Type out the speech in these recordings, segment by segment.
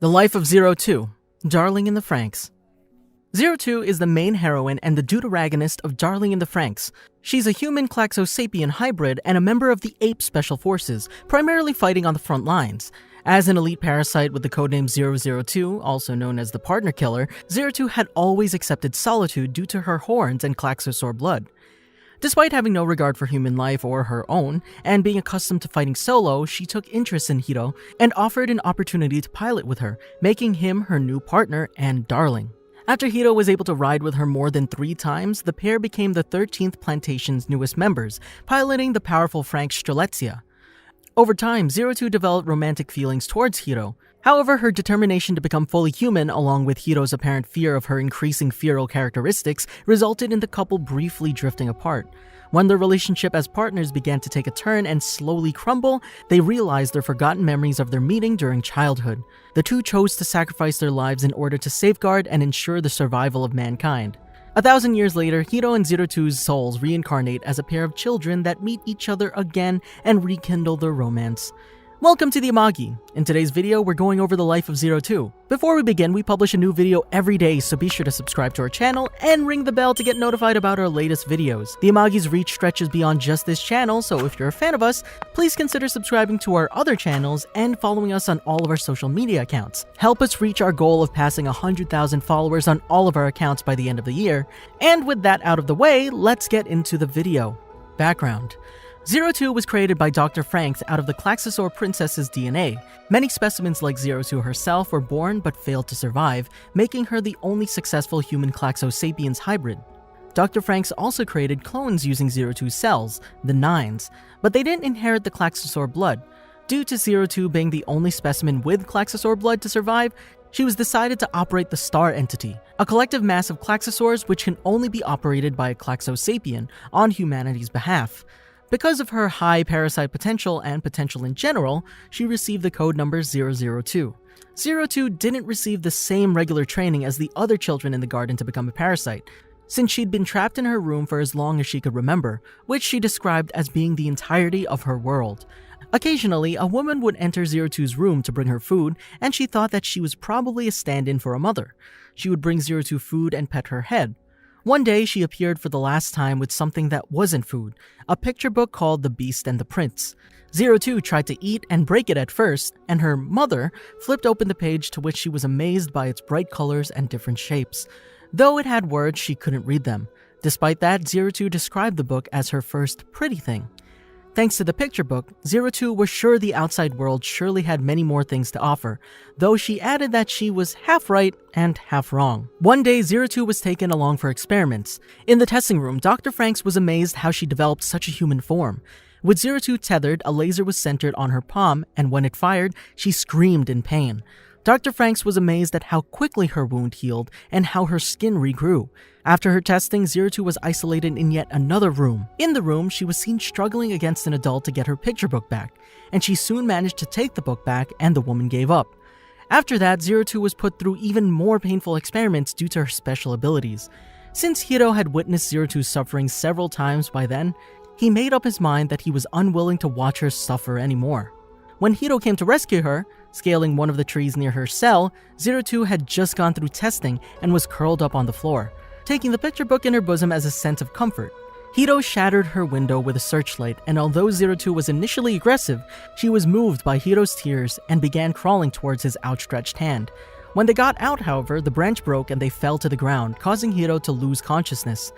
The Life of Zero Two, Darling in the FRANXX. Zero Two is the main heroine and the deuteragonist of Darling in the FRANXX. She's a human-klaxo sapien hybrid and a member of the APE Special Forces, primarily fighting on the front lines. As an elite parasite with the codename 002, also known as the partner killer, Zero Two had always accepted solitude due to her horns and Klaxosaur blood. Despite having no regard for human life or her own, and being accustomed to fighting solo, she took interest in Hiro and offered an opportunity to pilot with her, making him her new partner and darling. After Hiro was able to ride with her more than 3 times, the pair became the 13th Plantation's newest members, piloting the powerful FRANXX Strelizia. Over time, Zero Two developed romantic feelings towards Hiro. However, her determination to become fully human, along with Hiro's apparent fear of her increasing feral characteristics, resulted in the couple briefly drifting apart. When their relationship as partners began to take a turn and slowly crumble, they realized their forgotten memories of their meeting during childhood. The two chose to sacrifice their lives in order to safeguard and ensure the survival of mankind. 1,000 years later, Hiro and Zero Two's souls reincarnate as a pair of children that meet each other again and rekindle their romance. Welcome to the Amagi. In today's video, we're going over the life of Zero Two. Before we begin, we publish a new video every day, so be sure to subscribe to our channel and ring the bell to get notified about our latest videos. The Amagi's reach stretches beyond just this channel, so if you're a fan of us, please consider subscribing to our other channels and following us on all of our social media accounts. Help us reach our goal of passing 100,000 followers on all of our accounts by the end of the year. And with that out of the way, let's get into the video. Background. Zero Two was created by Dr. FRANXX out of the Klaxosaur princess's DNA. Many specimens like Zero Two herself were born but failed to survive, making her the only successful human-klaxo sapiens hybrid. Dr. FRANXX also created clones using Zero Two's cells, the Nines, but they didn't inherit the Klaxosaur blood. Due to Zero Two being the only specimen with Klaxosaur blood to survive, she was decided to operate the Star Entity, a collective mass of Klaxosaurs which can only be operated by a Klaxo sapien on humanity's behalf. Because of her high parasite potential and potential in general, she received the code number 002. Zero Two didn't receive the same regular training as the other children in the garden to become a parasite, since she'd been trapped in her room for as long as she could remember, which she described as being the entirety of her world. Occasionally, a woman would enter Zero Two's room to bring her food, and she thought that she was probably a stand-in for a mother. She would bring Zero Two food and pet her head. One day, she appeared for the last time with something that wasn't food, a picture book called The Beast and the Prince. Zero Two tried to eat and break it at first, and her mother flipped open the page, to which she was amazed by its bright colors and different shapes. Though it had words, she couldn't read them. Despite that, Zero Two described the book as her first pretty thing. Thanks to the picture book, Zero Two was sure the outside world surely had many more things to offer, though she added that she was half right and half wrong. One day, Zero Two was taken along for experiments. In the testing room, Dr. FRANXX was amazed how she developed such a human form. With Zero Two tethered, a laser was centered on her palm, and when it fired, she screamed in pain. Dr. FRANXX was amazed at how quickly her wound healed and how her skin regrew. After her testing, Zero Two was isolated in yet another room. In the room, she was seen struggling against an adult to get her picture book back, and she soon managed to take the book back, and the woman gave up. After that, Zero Two was put through even more painful experiments due to her special abilities. Since Hiro had witnessed Zero Two's suffering several times by then, he made up his mind that he was unwilling to watch her suffer anymore. When Hiro came to rescue her, scaling one of the trees near her cell, Zero Two had just gone through testing and was curled up on the floor, taking the picture book in her bosom as a sense of comfort. Hiro shattered her window with a searchlight, and although Zero Two was initially aggressive, she was moved by Hiro's tears and began crawling towards his outstretched hand. When they got out, however, the branch broke and they fell to the ground, causing Hiro to lose consciousness.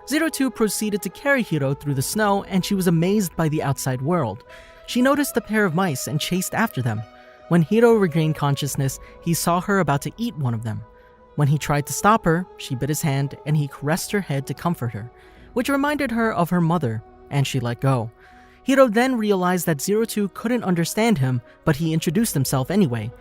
Zero Two proceeded to carry Hiro through the snow, and she was amazed by the outside world. She noticed a pair of mice and chased after them. When Hiro regained consciousness, he saw her about to eat one of them. When he tried to stop her, she bit his hand and he caressed her head to comfort her, which reminded her of her mother, and she let go. Hiro then realized that Zero Two couldn't understand him, but he introduced himself anyway.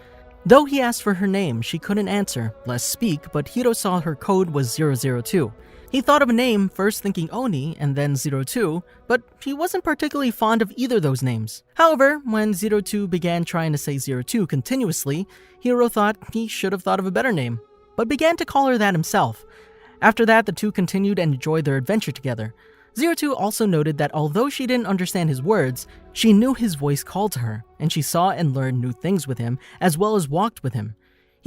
Though he asked for her name, she couldn't answer, less speak, but Hiro saw her code was 002. He thought of a name, first thinking Oni and then 02, but he wasn't particularly fond of either of those names. However, when 02 began trying to say 02 continuously, Hiro thought he should have thought of a better name, but began to call her that himself. After that, the two continued and enjoyed their adventure together. 02 also noted that although she didn't understand his words, she knew his voice called to her, and she saw and learned new things with him, as well as walked with him.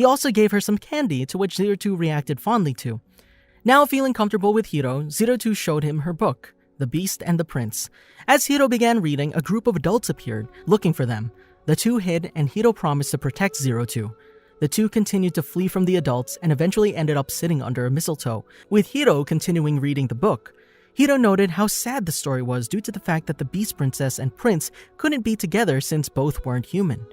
He also gave her some candy, to which Zero Two reacted fondly to. Now feeling comfortable with Hiro, Zero Two showed him her book, The Beast and the Prince. As Hiro began reading, a group of adults appeared, looking for them. The two hid, and Hiro promised to protect Zero Two. The two continued to flee from the adults and eventually ended up sitting under a mistletoe, with Hiro continuing reading the book. Hiro noted how sad the story was due to the fact that the Beast Princess and Prince couldn't be together since both weren't human.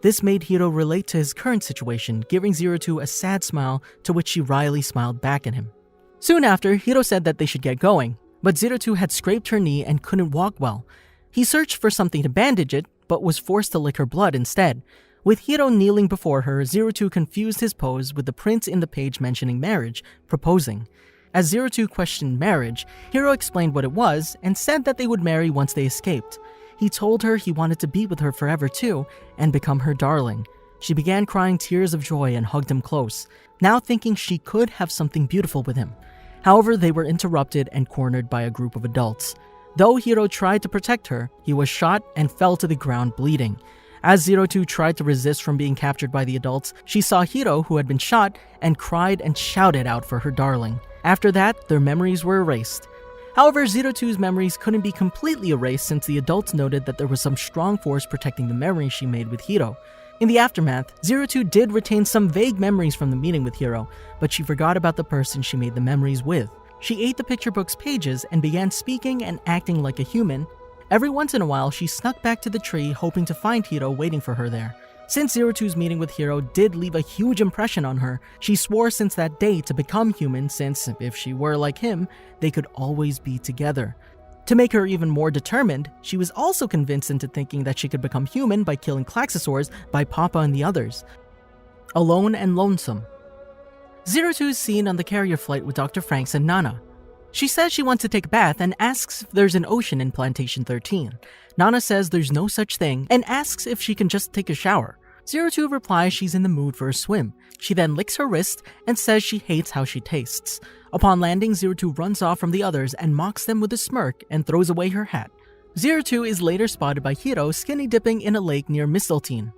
This made Hiro relate to his current situation, giving Zero Two a sad smile, to which she wryly smiled back at him. Soon after, Hiro said that they should get going, but Zero Two had scraped her knee and couldn't walk well. He searched for something to bandage it, but was forced to lick her blood instead. With Hiro kneeling before her, Zero Two confused his pose with the prince in the page mentioning marriage, proposing. As Zero Two questioned marriage, Hiro explained what it was and said that they would marry once they escaped. He told her he wanted to be with her forever too, and become her darling. She began crying tears of joy and hugged him close, now thinking she could have something beautiful with him. However, they were interrupted and cornered by a group of adults. Though Hiro tried to protect her, he was shot and fell to the ground bleeding. As Zero Two tried to resist from being captured by the adults, she saw Hiro, who had been shot, and cried and shouted out for her darling. After that, their memories were erased. However, Zero Two's memories couldn't be completely erased since the adults noted that there was some strong force protecting the memories she made with Hiro. In the aftermath, Zero Two did retain some vague memories from the meeting with Hiro, but she forgot about the person she made the memories with. She ate the picture book's pages and began speaking and acting like a human. Every once in a while, she snuck back to the tree hoping to find Hiro waiting for her there. Since Zero Two's meeting with Hiro did leave a huge impression on her, she swore since that day to become human since, if she were like him, they could always be together. To make her even more determined, she was also convinced into thinking that she could become human by killing Klaxosaurs by Papa and the others. Alone and Lonesome. Zero Two is seen on the carrier flight with Dr. FRANXX and Nana. She says she wants to take a bath and asks if there's an ocean in Plantation 13. Nana says there's no such thing and asks if she can just take a shower. Zero Two replies she's in the mood for a swim. She then licks her wrist and says she hates how she tastes. Upon landing, Zero Two runs off from the others and mocks them with a smirk and throws away her hat. Zero Two is later spotted by Hiro skinny dipping in a lake near Mistletoe.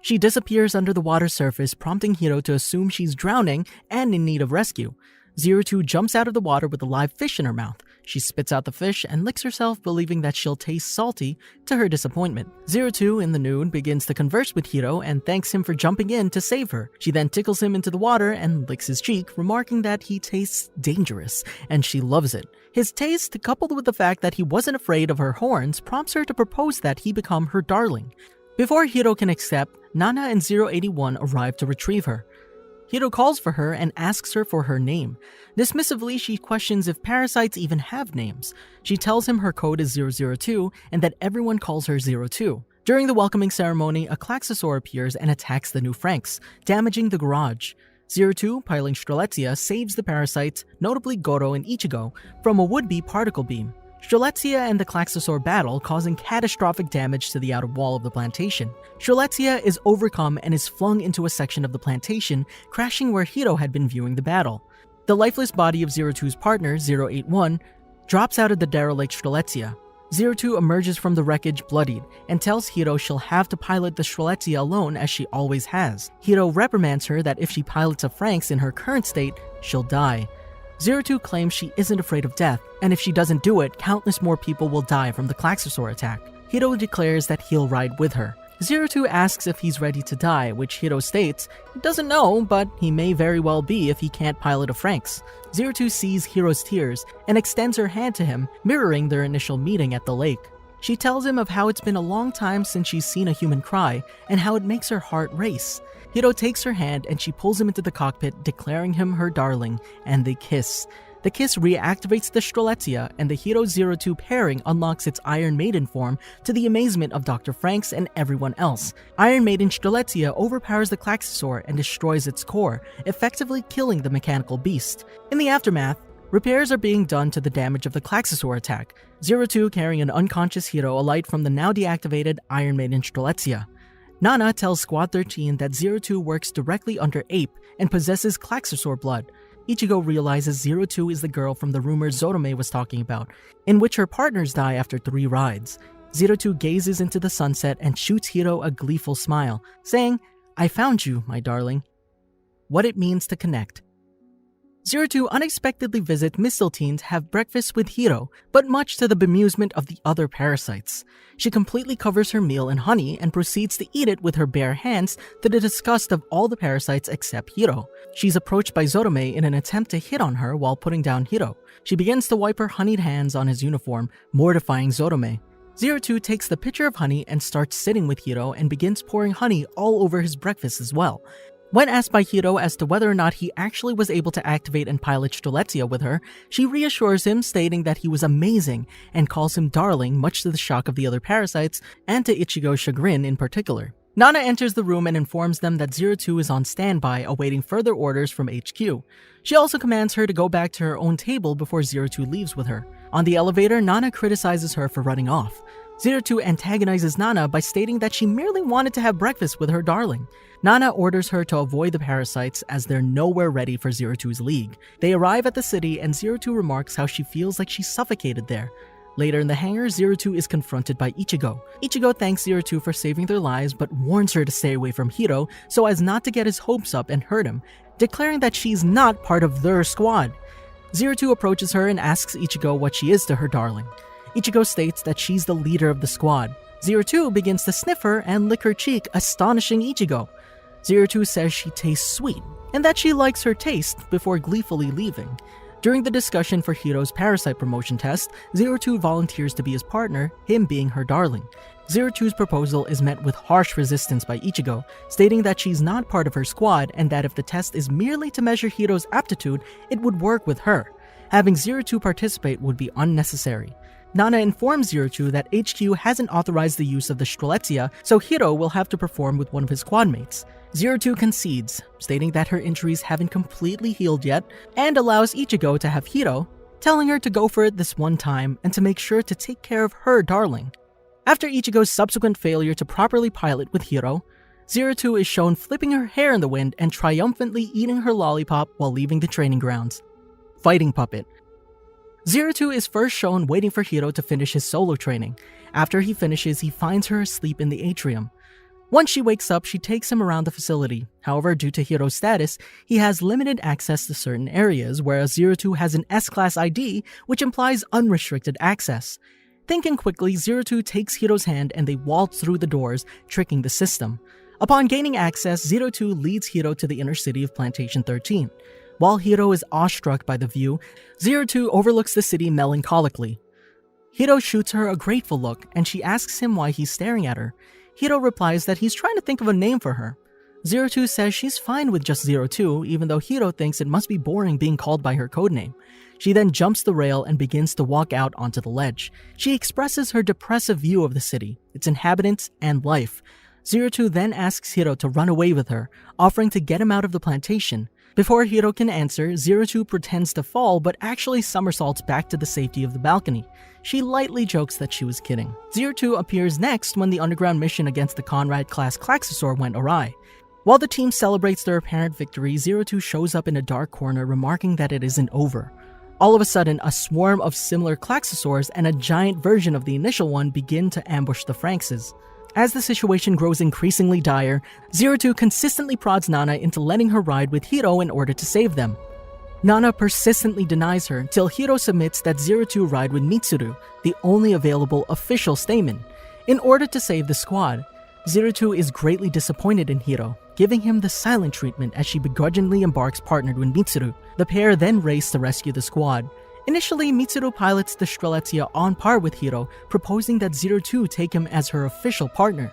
She disappears under the water surface, prompting Hiro to assume she's drowning and in need of rescue. Zero Two jumps out of the water with a live fish in her mouth. She spits out the fish and licks herself, believing that she'll taste salty, to her disappointment. Zero Two, in the nude, begins to converse with Hiro and thanks him for jumping in to save her. She then tickles him into the water and licks his cheek, remarking that he tastes dangerous, and she loves it. His taste, coupled with the fact that he wasn't afraid of her horns, prompts her to propose that he become her darling. Before Hiro can accept, Nana and 081 arrive to retrieve her. Hiro calls for her and asks her for her name. Dismissively, she questions if parasites even have names. She tells him her code is 002 and that everyone calls her 02. During the welcoming ceremony, a Klaxosaur appears and attacks the new FRANXX, damaging the garage. 02, piloting Strelizia, saves the parasites, notably Goro and Ichigo, from a would-be particle beam. Strelizia and the Klaxosaur battle, causing catastrophic damage to the outer wall of the plantation. Strelizia is overcome and is flung into a section of the plantation, crashing where Hiro had been viewing the battle. The lifeless body of 02's partner, 081, drops out of the derelict Strelizia. 02 emerges from the wreckage bloodied and tells Hiro she'll have to pilot the Strelizia alone as she always has. Hiro reprimands her that if she pilots a FRANXX in her current state, she'll die. 02 claims she isn't afraid of death, and if she doesn't do it, countless more people will die from the Klaxosaur attack. Hiro declares that he'll ride with her. 02 asks if he's ready to die, which Hiro states he doesn't know, but he may very well be if he can't pilot a FRANXX. 02 sees Hiro's tears and extends her hand to him, mirroring their initial meeting at the lake. She tells him of how it's been a long time since she's seen a human cry, and how it makes her heart race. Hiro takes her hand and she pulls him into the cockpit, declaring him her darling, and they kiss. The kiss reactivates the Strelizia, and the Hiro 02 pairing unlocks its Iron Maiden form to the amazement of Dr. FRANXX and everyone else. Iron Maiden Strelizia overpowers the Klaxosaur and destroys its core, effectively killing the mechanical beast. In the aftermath, repairs are being done to the damage of the Klaxosaur attack, 02 carrying an unconscious Hiro alight from the now deactivated Iron Maiden Strelizia. Nana tells Squad 13 that 02 works directly under APE and possesses Klaxosaur blood. Ichigo realizes 02 is the girl from the rumor Zorome was talking about, in which her partners die after 3 rides. 02 gazes into the sunset and shoots Hiro a gleeful smile, saying, "I found you, my darling." what it means to connect. Zero Two unexpectedly visits Mistletoe to have breakfast with Hiro, but much to the bemusement of the other parasites. She completely covers her meal in honey and proceeds to eat it with her bare hands to the disgust of all the parasites except Hiro. She's approached by Zorome in an attempt to hit on her while putting down Hiro. She begins to wipe her honeyed hands on his uniform, mortifying Zorome. Zero Two takes the pitcher of honey and starts sitting with Hiro and begins pouring honey all over his breakfast as well. When asked by Hiro as to whether or not he actually was able to activate and pilot Strelizia with her, she reassures him, stating that he was amazing and calls him darling, much to the shock of the other parasites and to Ichigo's chagrin in particular. Nana enters the room and informs them that Zero Two is on standby awaiting further orders from HQ. She also commands her to go back to her own table before Zero Two leaves with her. On the elevator, Nana criticizes her for running off. Zero Two antagonizes Nana by stating that she merely wanted to have breakfast with her darling. Nana orders her to avoid the parasites as they're nowhere ready for Zero Two's league. They arrive at the city and Zero Two remarks how she feels like she's suffocated there. Later in the hangar, Zero Two is confronted by Ichigo. Ichigo thanks Zero Two for saving their lives but warns her to stay away from Hiro so as not to get his hopes up and hurt him, declaring that she's not part of their squad. Zero Two approaches her and asks Ichigo what she is to her darling. Ichigo states that she's the leader of the squad. Zero Two begins to sniff her and lick her cheek, astonishing Ichigo. Zero Two says she tastes sweet, and that she likes her taste before gleefully leaving. During the discussion for Hiro's parasite promotion test, Zero Two volunteers to be his partner, him being her darling. Zero Two's proposal is met with harsh resistance by Ichigo, stating that she's not part of her squad and that if the test is merely to measure Hiro's aptitude, it would work with her. Having Zero Two participate would be unnecessary. Nana informs Zero Two that HQ hasn't authorized the use of the Strelizia, so Hiro will have to perform with one of his squad mates. Zero Two concedes, stating that her injuries haven't completely healed yet, and allows Ichigo to have Hiro, telling her to go for it this one time and to make sure to take care of her darling. After Ichigo's subsequent failure to properly pilot with Hiro, Zero Two is shown flipping her hair in the wind and triumphantly eating her lollipop while leaving the training grounds. Fighting puppet. Zero Two is first shown waiting for Hiro to finish his solo training. After he finishes, he finds her asleep in the atrium. Once she wakes up, she takes him around the facility. However, due to Hiro's status, he has limited access to certain areas, whereas Zero Two has an S-Class ID, which implies unrestricted access. Thinking quickly, Zero Two takes Hiro's hand and they waltz through the doors, tricking the system. Upon gaining access, Zero Two leads Hiro to the inner city of Plantation 13. While Hiro is awestruck by the view, Zero Two overlooks the city melancholically. Hiro shoots her a grateful look, and she asks him why he's staring at her. Hiro replies that he's trying to think of a name for her. Zero Two says she's fine with just Zero Two, even though Hiro thinks it must be boring being called by her codename. She then jumps the rail and begins to walk out onto the ledge. She expresses her depressive view of the city, its inhabitants, and life. Zero Two then asks Hiro to run away with her, offering to get him out of the plantation. Before Hiro can answer, Zero Two pretends to fall but actually somersaults back to the safety of the balcony. She lightly jokes that she was kidding. Zero Two appears next when the underground mission against the Conrad-class Klaxosaur went awry. While the team celebrates their apparent victory, Zero Two shows up in a dark corner remarking that it isn't over. All of a sudden, a swarm of similar Klaxosaurs and a giant version of the initial one begin to ambush the FRANXXs. As the situation grows increasingly dire, Zero Two consistently prods Nana into letting her ride with Hiro in order to save them. Nana persistently denies her till Hiro submits that Zero Two ride with Mitsuru, the only available official Stamen, in order to save the squad. Zero Two is greatly disappointed in Hiro, giving him the silent treatment as she begrudgingly embarks partnered with Mitsuru. The pair then race to rescue the squad. Initially, Mitsuru pilots the Strelizia on par with Hiro, proposing that Zero Two take him as her official partner.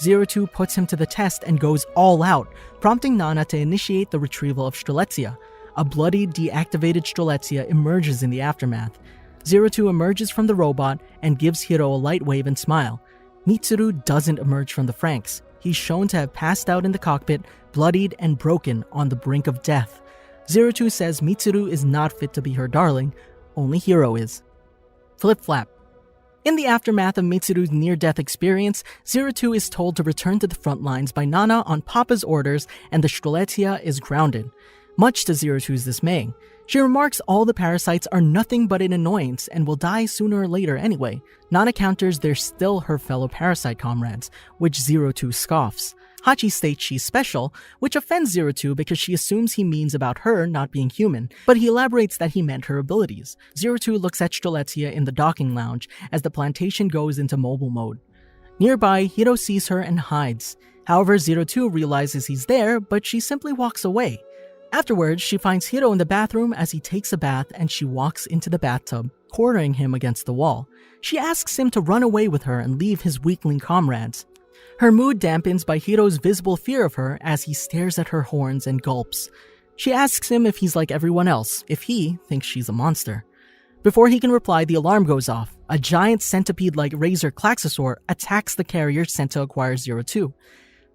Zero Two puts him to the test and goes all out, prompting Nana to initiate the retrieval of Strelizia. A bloody, deactivated Strelizia emerges in the aftermath. Zero Two emerges from the robot and gives Hiro a light wave and smile. Mitsuru doesn't emerge from the FRANXX. He's shown to have passed out in the cockpit, bloodied and broken on the brink of death. Zero Two says Mitsuru is not fit to be her darling, only Hiro is. Flip-flap. In the aftermath of Mitsuru's near-death experience, Zero Two is told to return to the front lines by Nana on Papa's orders and the Strelizia is grounded. Much to Zero Two's dismay, she remarks all the parasites are nothing but an annoyance and will die sooner or later anyway. Nana counters they're still her fellow parasite comrades, which Zero Two scoffs. Hachi states she's special, which offends Zero Two because she assumes he means about her not being human, but he elaborates that he meant her abilities. Zero Two looks at Strelizia in the docking lounge as the Plantation goes into mobile mode. Nearby, Hiro sees her and hides. However, Zero Two realizes he's there, but she simply walks away. Afterwards, she finds Hiro in the bathroom as he takes a bath and she walks into the bathtub, cornering him against the wall. She asks him to run away with her and leave his weakling comrades. Her mood dampens by Hiro's visible fear of her as he stares at her horns and gulps. She asks him if he's like everyone else, if he thinks she's a monster. Before he can reply, the alarm goes off. A giant centipede-like razor Klaxosaur attacks the carrier sent to acquire Zero Two.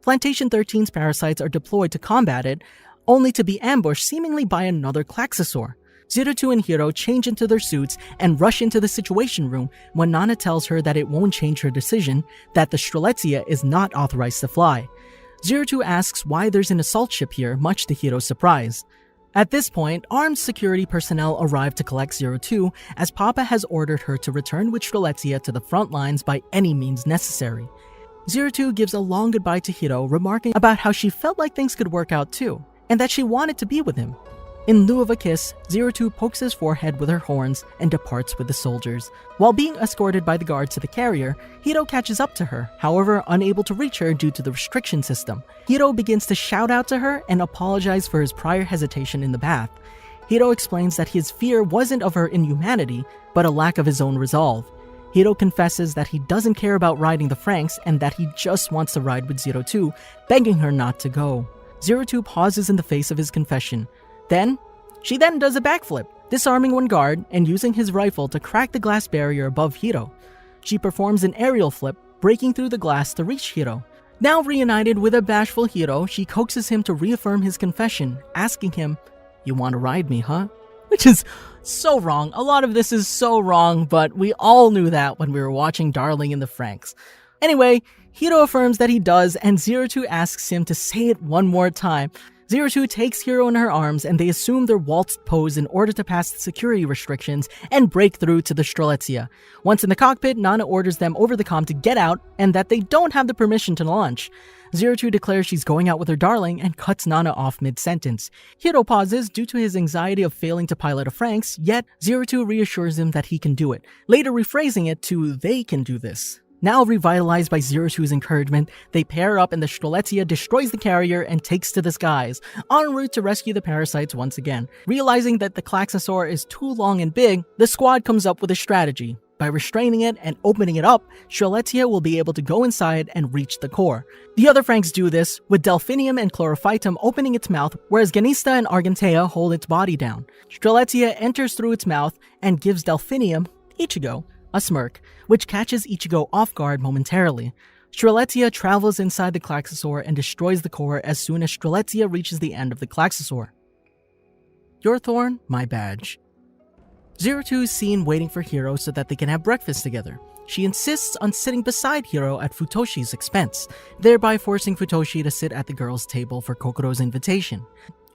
Plantation 13's parasites are deployed to combat it, only to be ambushed seemingly by another Klaxosaur. Zero Two and Hiro change into their suits and rush into the situation room when Nana tells her that it won't change her decision, that the Strelizia is not authorized to fly. Zero Two asks why there's an assault ship here, much to Hiro's surprise. At this point, armed security personnel arrive to collect Zero Two, as Papa has ordered her to return with Strelizia to the front lines by any means necessary. Zero Two gives a long goodbye to Hiro, remarking about how she felt like things could work out too, and that she wanted to be with him. In lieu of a kiss, Zero Two pokes his forehead with her horns and departs with the soldiers. While being escorted by the guards to the carrier, Hiro catches up to her, however unable to reach her due to the restriction system. Hiro begins to shout out to her and apologize for his prior hesitation in the bath. Hiro explains that his fear wasn't of her inhumanity, but a lack of his own resolve. Hiro confesses that he doesn't care about riding the FRANXX and that he just wants to ride with Zero Two, begging her not to go. Zero Two pauses in the face of his confession. She then does a backflip, disarming one guard and using his rifle to crack the glass barrier above Hiro. She performs an aerial flip, breaking through the glass to reach Hiro. Now reunited with a bashful Hiro, she coaxes him to reaffirm his confession, asking him, "You want to ride me, huh?" Which is so wrong. A lot of this is so wrong, but we all knew that when we were watching Darling in the FRANXX. Anyway, Hiro affirms that he does, and Zero Two asks him to say it one more time. Zero Two takes Hiro in her arms and they assume their waltzed pose in order to pass the security restrictions and break through to the Strelizia. Once in the cockpit, Nana orders them over the comm to get out and that they don't have the permission to launch. Zero Two declares she's going out with her darling and cuts Nana off mid-sentence. Hiro pauses due to his anxiety of failing to pilot a FRANXX, yet Zero Two reassures him that he can do it, later rephrasing it to "they can do this." Now revitalized by Zero Two's encouragement, they pair up and the Strelizia destroys the carrier and takes to the skies, en route to rescue the parasites once again. Realizing that the Klaxosaur is too long and big, the squad comes up with a strategy. By restraining it and opening it up, Strelizia will be able to go inside and reach the core. The other FRANXX do this, with Delphinium and Chlorophytum opening its mouth, whereas Ganista and Argentea hold its body down. Strelizia enters through its mouth and gives Delphinium, Ichigo, a smirk, which catches Ichigo off guard momentarily. Strelizia travels inside the Klaxosaur and destroys the core as soon as Strelizia reaches the end of the Klaxosaur. Your Thorn, my badge. Zero Two is seen waiting for Hiro so that they can have breakfast together. She insists on sitting beside Hiro at Futoshi's expense, thereby forcing Futoshi to sit at the girls' table for Kokoro's invitation.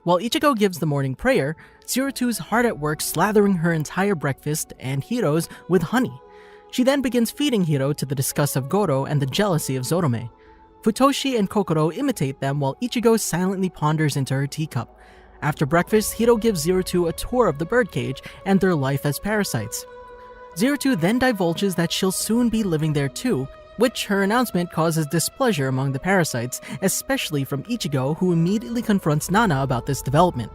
While Ichigo gives the morning prayer, Zero Two's hard at work slathering her entire breakfast and Hiro's with honey. She then begins feeding Hiro to the disgust of Goro and the jealousy of Zorome. Futoshi and Kokoro imitate them while Ichigo silently ponders into her teacup. After breakfast, Hiro gives Zero Two a tour of the birdcage and their life as parasites. Zero Two then divulges that she'll soon be living there too, which her announcement causes displeasure among the parasites, especially from Ichigo, who immediately confronts Nana about this development.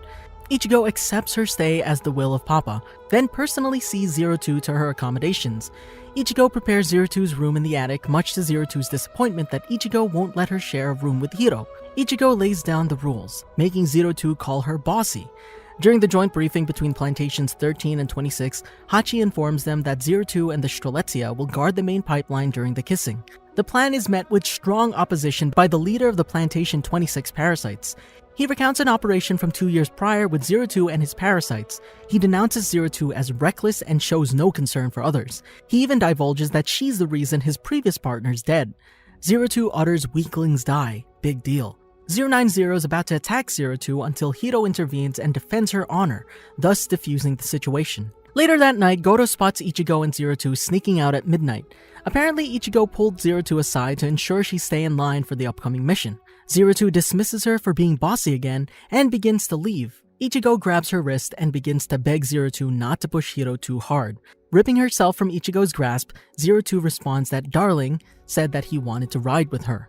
Ichigo accepts her stay as the will of Papa, then personally sees Zero Two to her accommodations. Ichigo prepares Zero Two's room in the attic, much to Zero Two's disappointment that Ichigo won't let her share a room with Hiro. Ichigo lays down the rules, making Zero Two call her bossy. During the joint briefing between Plantations 13 and 26, Hachi informs them that Zero Two and the Strelizia will guard the main pipeline during the kissing. The plan is met with strong opposition by the leader of the Plantation 26 parasites. He recounts an operation from 2 years prior with Zero Two and his parasites. He denounces Zero Two as reckless and shows no concern for others. He even divulges that she's the reason his previous partner's dead. Zero Two utters "weaklings die, big deal." 090 is about to attack Zero Two until Hiro intervenes and defends her honor, thus diffusing the situation. Later that night, Goro spots Ichigo and Zero Two sneaking out at midnight. Apparently, Ichigo pulled Zero Two aside to ensure she stay in line for the upcoming mission. Zero Two dismisses her for being bossy again and begins to leave. Ichigo grabs her wrist and begins to beg Zero Two not to push Hiro too hard. Ripping herself from Ichigo's grasp, Zero Two responds that Darling said that he wanted to ride with her.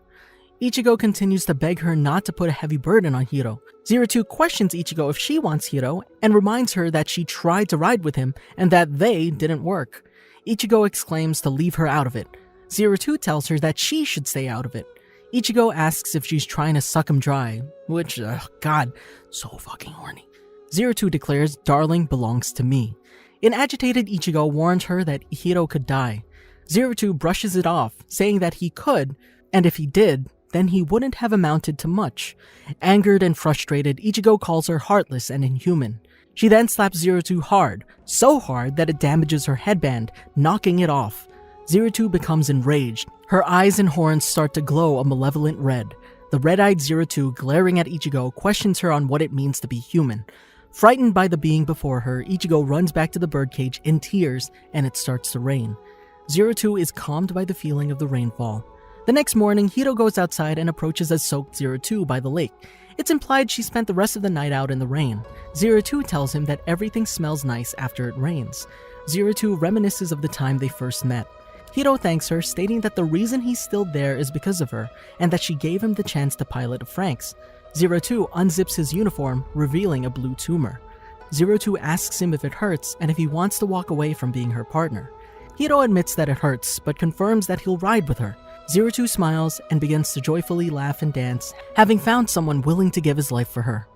Ichigo continues to beg her not to put a heavy burden on Hiro. Zero Two questions Ichigo if she wants Hiro and reminds her that she tried to ride with him and that they didn't work. Ichigo exclaims to leave her out of it. Zero Two tells her that she should stay out of it. Ichigo asks if she's trying to suck him dry, which, god, so fucking horny. Zero Two declares Darling belongs to me. An agitated Ichigo warns her that Hiro could die. Zero Two brushes it off, saying that he could, and if he did, then he wouldn't have amounted to much. Angered and frustrated, Ichigo calls her heartless and inhuman. She then slaps Zero Two hard, so hard that it damages her headband, knocking it off. Zero Two becomes enraged. Her eyes and horns start to glow a malevolent red. The red-eyed Zero Two, glaring at Ichigo, questions her on what it means to be human. Frightened by the being before her, Ichigo runs back to the birdcage in tears, and it starts to rain. Zero Two is calmed by the feeling of the rainfall. The next morning, Hiro goes outside and approaches a soaked Zero Two by the lake. It's implied she spent the rest of the night out in the rain. Zero Two tells him that everything smells nice after it rains. Zero Two reminisces of the time they first met. Hiro thanks her, stating that the reason he's still there is because of her, and that she gave him the chance to pilot a FRANXX. Zero Two unzips his uniform, revealing a blue tumor. Zero Two asks him if it hurts and if he wants to walk away from being her partner. Hiro admits that it hurts, but confirms that he'll ride with her. Zero Two smiles and begins to joyfully laugh and dance, having found someone willing to give his life for her.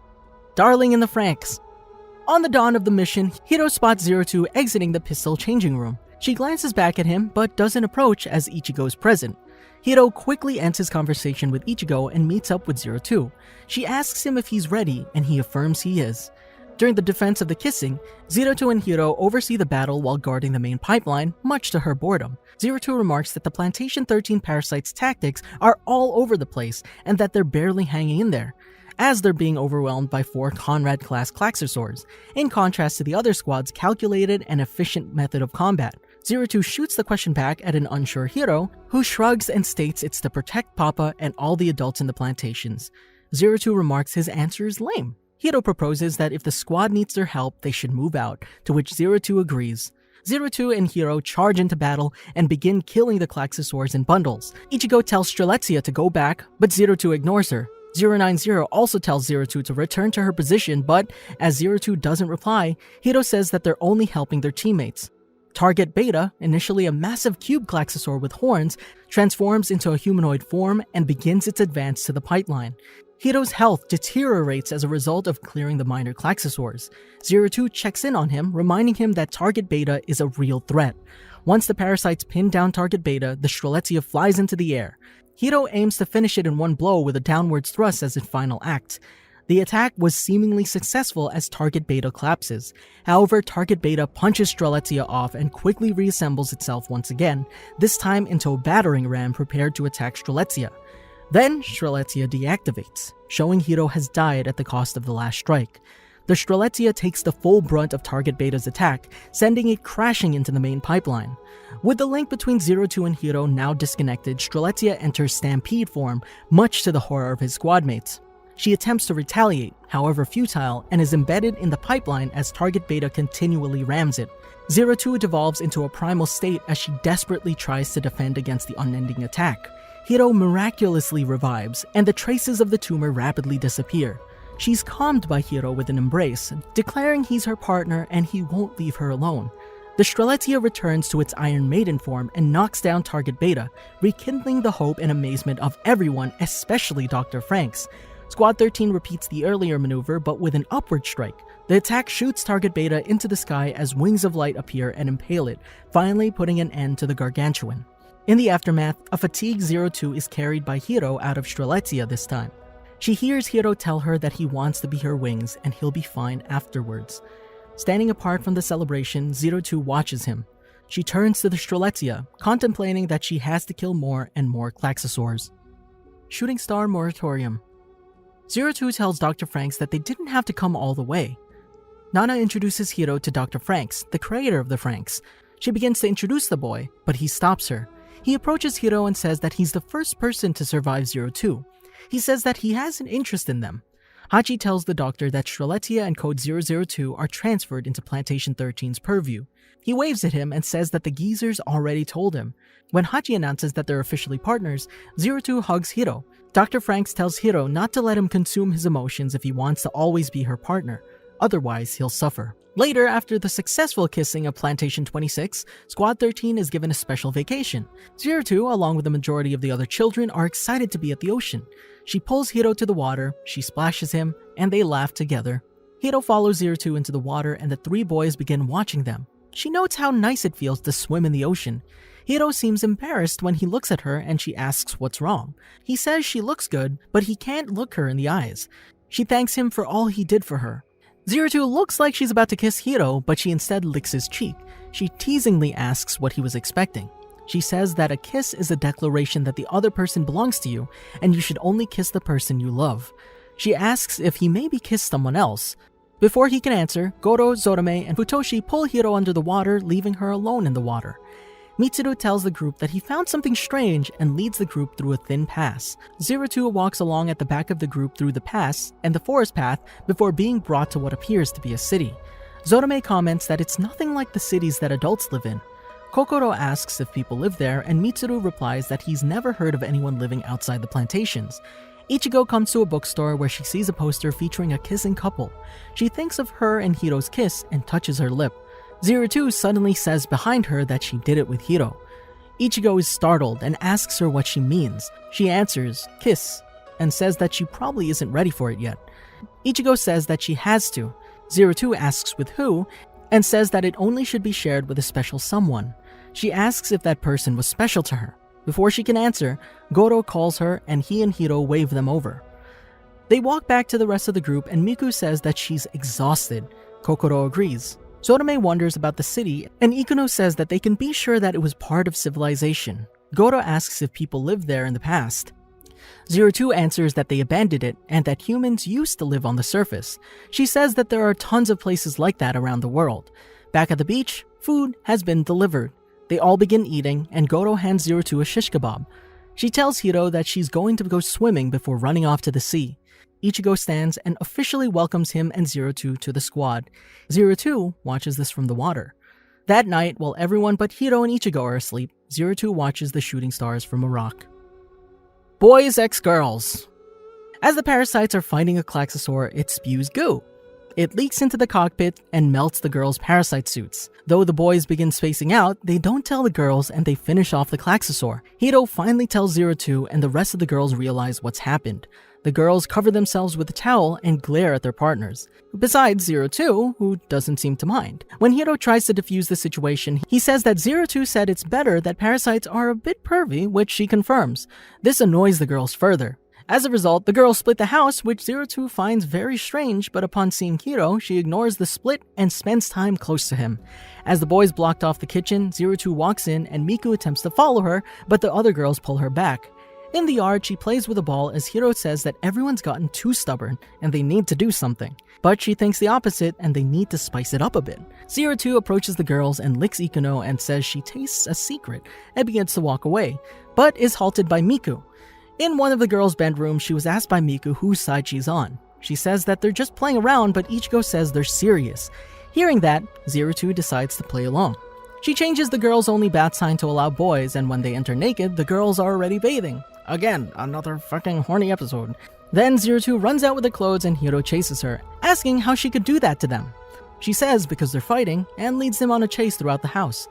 Darling in the FRANXX. On the dawn of the mission, Hiro spots Zero Two exiting the pistol changing room. She glances back at him, but doesn't approach as Ichigo's present. Hiro quickly ends his conversation with Ichigo and meets up with Zero Two. She asks him if he's ready, and he affirms he is. During the defense of the kissing, Zero Two and Hiro oversee the battle while guarding the main pipeline, much to her boredom. Zero Two remarks that the Plantation 13 parasites' tactics are all over the place and that they're barely hanging in there, as they're being overwhelmed by 4 Conrad-class Klaxosaurs, in contrast to the other squad's calculated and efficient method of combat. Zero Two shoots the question back at an unsure Hiro, who shrugs and states it's to protect Papa and all the adults in the plantations. Zero Two remarks his answer is lame. Hiro proposes that if the squad needs their help, they should move out, to which Zero Two agrees. Zero Two and Hiro charge into battle and begin killing the Klaxosaurs in bundles. Ichigo tells Strelizia to go back, but Zero Two ignores her. 090 also tells Zero Two to return to her position, but as Zero Two doesn't reply, Hiro says that they're only helping their teammates. Target Beta, initially a massive cube Klaxosaur with horns, transforms into a humanoid form and begins its advance to the pipeline. Hiro's health deteriorates as a result of clearing the minor Klaxosaurs. Zero Two checks in on him, reminding him that Target Beta is a real threat. Once the parasites pin down Target Beta, the Strelizia flies into the air. Hiro aims to finish it in one blow with a downwards thrust as its final act. The attack was seemingly successful as Target Beta collapses. However, Target Beta punches Strelizia off and quickly reassembles itself once again, this time into a battering ram prepared to attack Strelizia. Then, Strelizia deactivates, showing Hiro has died at the cost of the last strike. The Strelizia takes the full brunt of Target Beta's attack, sending it crashing into the main pipeline. With the link between Zero Two and Hiro now disconnected, Strelizia enters Stampede form, much to the horror of his squadmates. She attempts to retaliate, however futile, and is embedded in the pipeline as Target Beta continually rams it. Zero Two devolves into a primal state as she desperately tries to defend against the unending attack. Hiro miraculously revives, and the traces of the tumor rapidly disappear. She's calmed by Hiro with an embrace, declaring he's her partner and he won't leave her alone. The Strelizia returns to its Iron Maiden form and knocks down Target Beta, rekindling the hope and amazement of everyone, especially Dr. FRANXX. Squad 13 repeats the earlier maneuver, but with an upward strike. The attack shoots Target Beta into the sky as wings of light appear and impale it, finally putting an end to the gargantuan. In the aftermath, a fatigued Zero Two is carried by Hiro out of Strelizia this time. She hears Hiro tell her that he wants to be her wings and he'll be fine afterwards. Standing apart from the celebration, Zero Two watches him. She turns to the Strelizia, contemplating that she has to kill more and more Klaxosaurs. Shooting Star Moratorium. Zero Two tells Dr. FRANXX that they didn't have to come all the way. Nana introduces Hiro to Dr. FRANXX, the creator of the FRANXX. She begins to introduce the boy, but he stops her. He approaches Hiro and says that he's the first person to survive Zero Two. He says that he has an interest in them. Hachi tells the doctor that Strelizia and Code 002 are transferred into Plantation 13's purview. He waves at him and says that the geezers already told him. When Hachi announces that they're officially partners, 02 hugs Hiro. Dr. FRANXX tells Hiro not to let him consume his emotions if he wants to always be her partner, otherwise he'll suffer. Later, after the successful kissing of Plantation 26, Squad 13 is given a special vacation. 02, along with the majority of the other children, are excited to be at the ocean. She pulls Hiro to the water, she splashes him, and they laugh together. Hiro follows 02 into the water and the three boys begin watching them. She notes how nice it feels to swim in the ocean. Hiro seems embarrassed when he looks at her and she asks what's wrong. He says she looks good, but he can't look her in the eyes. She thanks him for all he did for her. 02 looks like she's about to kiss Hiro, but she instead licks his cheek. She teasingly asks what he was expecting. She says that a kiss is a declaration that the other person belongs to you, and you should only kiss the person you love. She asks if he maybe kissed someone else. Before he can answer, Goro, Zorome, and Futoshi pull Hiro under the water, leaving her alone in the water. Mitsuru tells the group that he found something strange and leads the group through a thin pass. 02 walks along at the back of the group through the pass and the forest path before being brought to what appears to be a city. Zorome comments that it's nothing like the cities that adults live in. Kokoro asks if people live there, and Mitsuru replies that he's never heard of anyone living outside the plantations. Ichigo comes to a bookstore where she sees a poster featuring a kissing couple. She thinks of her and Hiro's kiss and touches her lip. 02 suddenly says behind her that she did it with Hiro. Ichigo is startled and asks her what she means. She answers, kiss, and says that she probably isn't ready for it yet. Ichigo says that she has to. 02 asks with who, and says that it only should be shared with a special someone. She asks if that person was special to her. Before she can answer, Goro calls her and he and Hiro wave them over. They walk back to the rest of the group and Miku says that she's exhausted. Kokoro agrees. Zorome wonders about the city, and Ikuno says that they can be sure that it was part of civilization. Goro asks if people lived there in the past. 02 answers that they abandoned it, and that humans used to live on the surface. She says that there are tons of places like that around the world. Back at the beach, food has been delivered. They all begin eating, and Goro hands 02 a shish kebab. She tells Hiro that she's going to go swimming before running off to the sea. Ichigo stands and officially welcomes him and 02 to the squad. 02 watches this from the water. That night, while everyone but Hiro and Ichigo are asleep, 02 watches the shooting stars from a rock. Boys x girls. As the parasites are fighting a Klaxosaur, it spews goo. It leaks into the cockpit and melts the girls' parasite suits. Though the boys begin spacing out, they don't tell the girls and they finish off the Klaxosaur. Hiro finally tells 02 and the rest of the girls realize what's happened. The girls cover themselves with a towel and glare at their partners. Besides 02, who doesn't seem to mind. When Hiro tries to defuse the situation, he says that 02 said it's better that parasites are a bit pervy, which she confirms. This annoys the girls further. As a result, the girls split the house, which 02 finds very strange, but upon seeing Hiro, she ignores the split and spends time close to him. As the boys blocked off the kitchen, 02 walks in and Miku attempts to follow her, but the other girls pull her back. In the yard, she plays with a ball as Hiro says that everyone's gotten too stubborn and they need to do something. But she thinks the opposite and they need to spice it up a bit. 02 approaches the girls and licks Ikuno and says she tastes a secret and begins to walk away, but is halted by Miku. In one of the girls' bedrooms, she was asked by Miku whose side she's on. She says that they're just playing around, but Ichigo says they're serious. Hearing that, 02 decides to play along. She changes the girls' only bath sign to allow boys, and when they enter naked, the girls are already bathing. Again, another fucking horny episode. Then 02 runs out with the clothes and Hiro chases her, asking how she could do that to them. She says because they're fighting, and leads them on a chase throughout the house.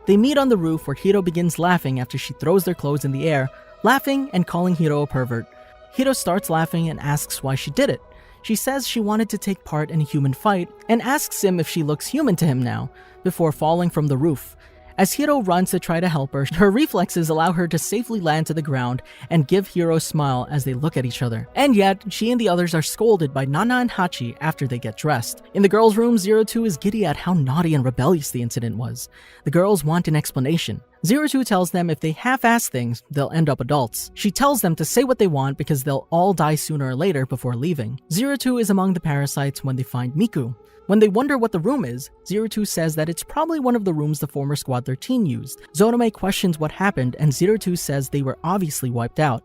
They meet on the roof where Hiro begins laughing after she throws their clothes in the air, laughing and calling Hiro a pervert. Hiro starts laughing and asks why she did it. She says she wanted to take part in a human fight, and asks him if she looks human to him now, before falling from the roof. As Hiro runs to try to help her, her reflexes allow her to safely land to the ground and give Hiro a smile as they look at each other. And yet, she and the others are scolded by Nana and Hachi after they get dressed. In the girls' room, 02 is giddy at how naughty and rebellious the incident was. The girls want an explanation. 02 tells them if they half-ass things, they'll end up adults. She tells them to say what they want because they'll all die sooner or later before leaving. 02 is among the parasites when they find Miku. When they wonder what the room is, 02 says that it's probably one of the rooms the former Squad 13 used. Zorome questions what happened and 02 says they were obviously wiped out.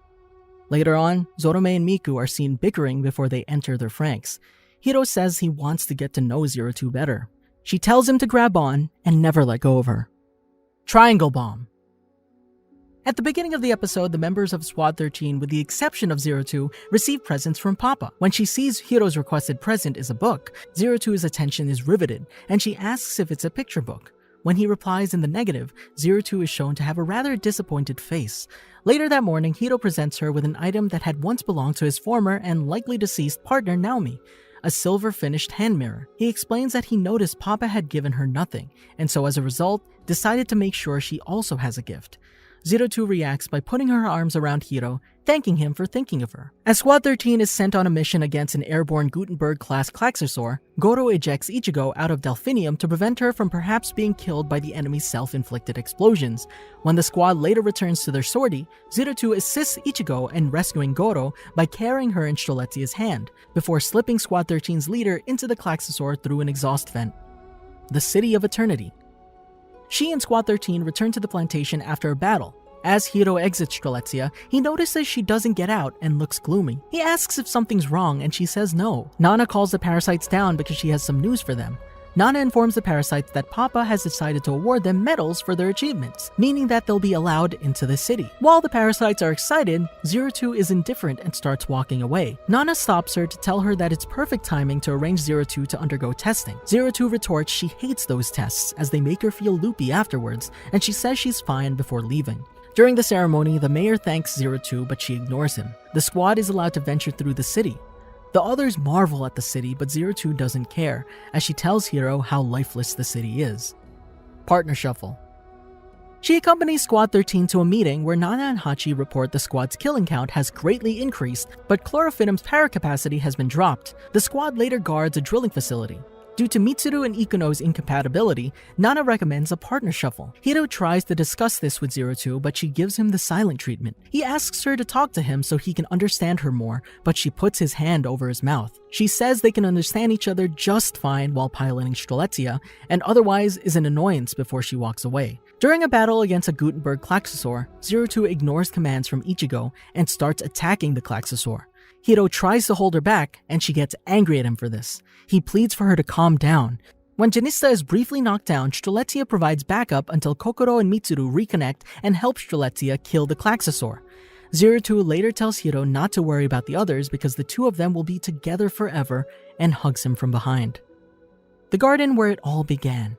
Later on, Zorome and Miku are seen bickering before they enter their FRANXX. Hiro says he wants to get to know Zero Two better. She tells him to grab on and never let go of her. Triangle Bomb. At the beginning of the episode, the members of Squad 13, with the exception of Zero Two, receive presents from Papa. When she sees Hiro's requested present is a book, Zero Two's attention is riveted, and she asks if it's a picture book. When he replies in the negative, Zero Two is shown to have a rather disappointed face. Later that morning, Hiro presents her with an item that had once belonged to his former and likely deceased partner Naomi, a silver-finished hand mirror. He explains that he noticed Papa had given her nothing, and so as a result, decided to make sure she also has a gift. Zero Two reacts by putting her arms around Hiro, thanking him for thinking of her. As Squad 13 is sent on a mission against an airborne Gutenberg-class Klaxosaur, Goro ejects Ichigo out of Delphinium to prevent her from perhaps being killed by the enemy's self-inflicted explosions. When the squad later returns to their sortie, Zero Two assists Ichigo in rescuing Goro by carrying her in Strelizia's hand, before slipping Squad 13's leader into the Klaxosaur through an exhaust vent. The City of Eternity. She and Squad 13 return to the plantation after a battle. As Hiro exits Strelizia, he notices she doesn't get out and looks gloomy. He asks if something's wrong and she says no. Nana calls the Parasites down because she has some news for them. Nana informs the Parasites that Papa has decided to award them medals for their achievements, meaning that they'll be allowed into the city. While the Parasites are excited, Zero Two is indifferent and starts walking away. Nana stops her to tell her that it's perfect timing to arrange Zero Two to undergo testing. Zero Two retorts she hates those tests as they make her feel loopy afterwards, and she says she's fine before leaving. During the ceremony, the mayor thanks Zero Two, but she ignores him. The squad is allowed to venture through the city. The others marvel at the city, but Zero Two doesn't care, as she tells Hiro how lifeless the city is. Partner Shuffle. She accompanies Squad 13 to a meeting where Nana and Hachi report the squad's killing count has greatly increased, but Chlorophytum's power capacity has been dropped. The squad later guards a drilling facility. Due to Mitsuru and Ikuno's incompatibility, Nana recommends a partner shuffle. Hiro tries to discuss this with Zero Two, but she gives him the silent treatment. He asks her to talk to him so he can understand her more, but she puts his hand over his mouth. She says they can understand each other just fine while piloting Strelizia, and otherwise is an annoyance before she walks away. During a battle against a Gutenberg Klaxosaur, Zero Two ignores commands from Ichigo and starts attacking the Klaxosaur. Hiro tries to hold her back, and she gets angry at him for this. He pleads for her to calm down. When Janista is briefly knocked down, Strelizia provides backup until Kokoro and Mitsuru reconnect and help Strelizia kill the Klaxosaur. Zero Two later tells Hiro not to worry about the others because the two of them will be together forever, and hugs him from behind. The garden where it all began.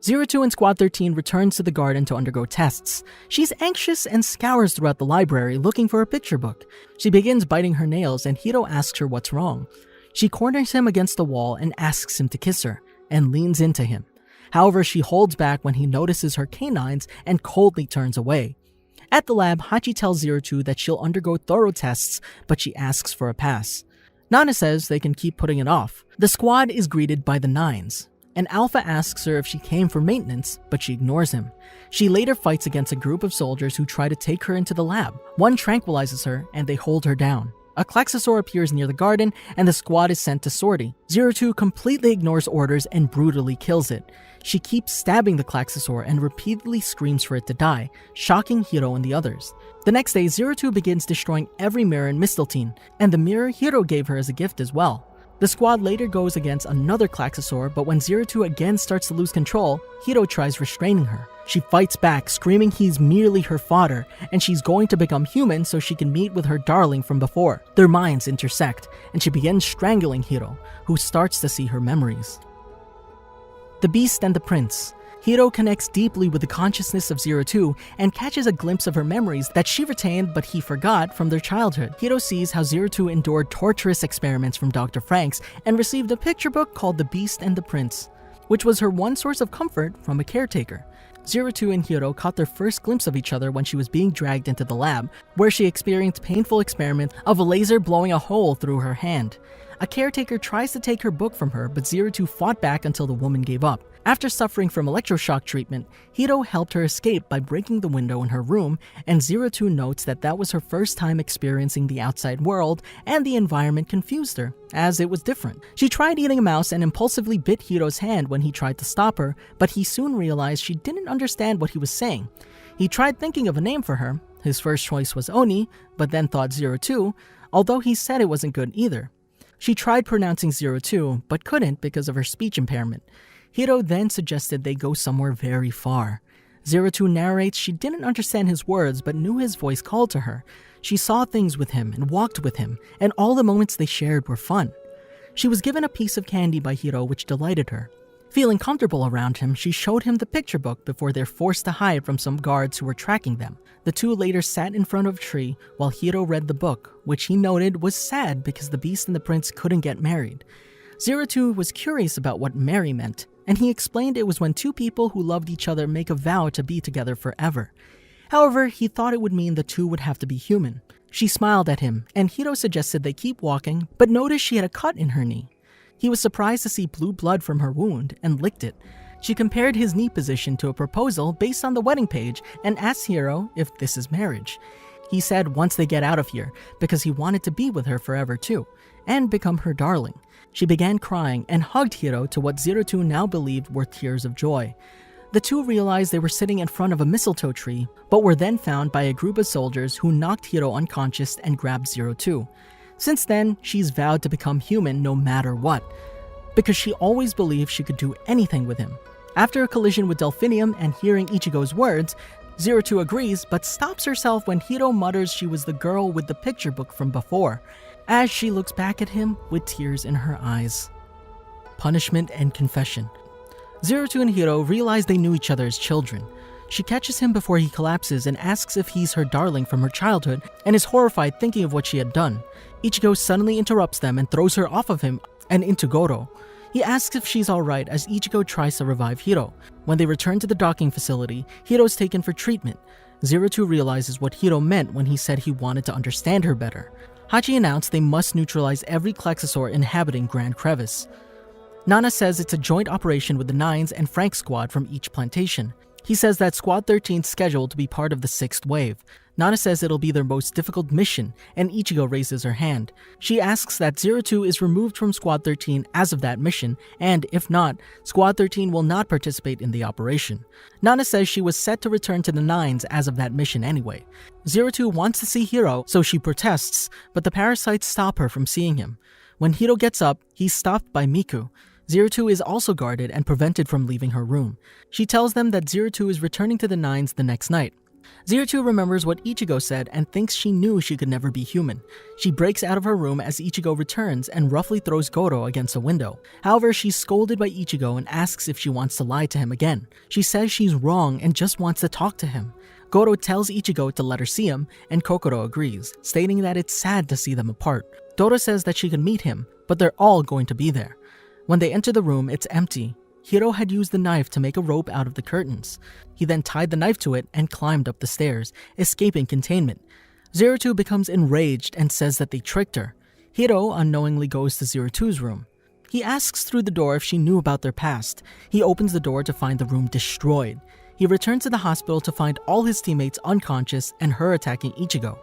Zero Two and Squad 13 returns to the garden to undergo tests. She's anxious and scours throughout the library looking for a picture book. She begins biting her nails and Hiro asks her what's wrong. She corners him against the wall and asks him to kiss her, and leans into him. However, she holds back when he notices her canines and coldly turns away. At the lab, Hachi tells Zero Two that she'll undergo thorough tests, but she asks for a pass. Nana says they can keep putting it off. The squad is greeted by the Nines. An Alpha asks her if she came for maintenance, but she ignores him. She later fights against a group of soldiers who try to take her into the lab. One tranquilizes her, and they hold her down. A Klaxosaur appears near the garden, and the squad is sent to sortie. Zero Two completely ignores orders and brutally kills it. She keeps stabbing the Klaxosaur and repeatedly screams for it to die, shocking Hiro and the others. The next day, Zero Two begins destroying every mirror in Mistletoe, and the mirror Hiro gave her as a gift as well. The squad later goes against another Klaxosaur, but when Zero Two again starts to lose control, Hiro tries restraining her. She fights back, screaming he's merely her fodder, and she's going to become human so she can meet with her darling from before. Their minds intersect, and she begins strangling Hiro, who starts to see her memories. The Beast and the Prince. Hiro connects deeply with the consciousness of Zero Two and catches a glimpse of her memories that she retained but he forgot from their childhood. Hiro sees how Zero Two endured torturous experiments from Dr. FRANXX and received a picture book called The Beast and the Prince, which was her one source of comfort from a caretaker. Zero Two and Hiro caught their first glimpse of each other when she was being dragged into the lab, where she experienced painful experiments of a laser blowing a hole through her hand. A caretaker tries to take her book from her, but Zero Two fought back until the woman gave up. After suffering from electroshock treatment, Hiro helped her escape by breaking the window in her room, and Zero Two notes that that was her first time experiencing the outside world, and the environment confused her, as it was different. She tried eating a mouse and impulsively bit Hiro's hand when he tried to stop her, but he soon realized she didn't understand what he was saying. He tried thinking of a name for her, His first choice was Oni, but then thought Zero Two, although he said it wasn't good either. She tried pronouncing Zero Two, but couldn't because of her speech impairment. Hiro then suggested they go somewhere very far. Zero Two narrates she didn't understand his words but knew his voice called to her. She saw things with him and walked with him, and all the moments they shared were fun. She was given a piece of candy by Hiro which delighted her. Feeling comfortable around him, she showed him the picture book before they're forced to hide from some guards who were tracking them. The two later sat in front of a tree while Hiro read the book, which he noted was sad because the Beast and the Prince couldn't get married. Zero Two was curious about what marry meant, and he explained it was when two people who loved each other make a vow to be together forever. However, he thought it would mean the two would have to be human. She smiled at him, and Hiro suggested they keep walking, but noticed she had a cut in her knee. He was surprised to see blue blood from her wound and licked it. She compared his knee position to a proposal based on the wedding page and asked Hiro if this is marriage. He said once they get out of here, because he wanted to be with her forever too, and become her darling. She began crying and hugged Hiro to what Zero Two now believed were tears of joy. The two realized they were sitting in front of a mistletoe tree, but were then found by a group of soldiers who knocked Hiro unconscious and grabbed Zero Two. Since then, she's vowed to become human no matter what, because she always believed she could do anything with him. After a collision with Delphinium and hearing Ichigo's words, Zero Two agrees but stops herself when Hiro mutters she was the girl with the picture book from before, as she looks back at him with tears in her eyes. Punishment and confession. Zero Two and Hiro realize they knew each other as children. She catches him before he collapses and asks if he's her darling from her childhood and is horrified thinking of what she had done. Ichigo suddenly interrupts them and throws her off of him and into Goro. He asks if she's alright as Ichigo tries to revive Hiro. When they return to the docking facility, Hiro's taken for treatment. Zero Two realizes what Hiro meant when he said he wanted to understand her better. Hachi announced they must neutralize every Klaxosaur inhabiting Grand Crevice. Nana says it's a joint operation with the Nines and FRANXX Squad from each plantation. He says that Squad 13's scheduled to be part of the 6th wave. Nana says it'll be their most difficult mission, and Ichigo raises her hand. She asks that Zero Two is removed from Squad 13 as of that mission, and if not, Squad 13 will not participate in the operation. Nana says she was set to return to the Nines as of that mission anyway. Zero Two wants to see Hiro, so she protests, but the parasites stop her from seeing him. When Hiro gets up, he's stopped by Miku. Zero Two is also guarded and prevented from leaving her room. She tells them that Zero Two is returning to the Nines the next night. Zero Two remembers what Ichigo said and thinks she knew she could never be human. She breaks out of her room as Ichigo returns and roughly throws Goro against a window. However, she's scolded by Ichigo and asks if she wants to lie to him again. She says she's wrong and just wants to talk to him. Goro tells Ichigo to let her see him, and Kokoro agrees, stating that it's sad to see them apart. Dora says that she can meet him, but they're all going to be there. When they enter the room, it's empty. Hiro had used the knife to make a rope out of the curtains. He then tied the knife to it and climbed up the stairs, escaping containment. Zero Two becomes enraged and says that they tricked her. Hiro unknowingly goes to Zero Two's room. He asks through the door if she knew about their past. He opens the door to find the room destroyed. He returns to the hospital to find all his teammates unconscious and her attacking Ichigo.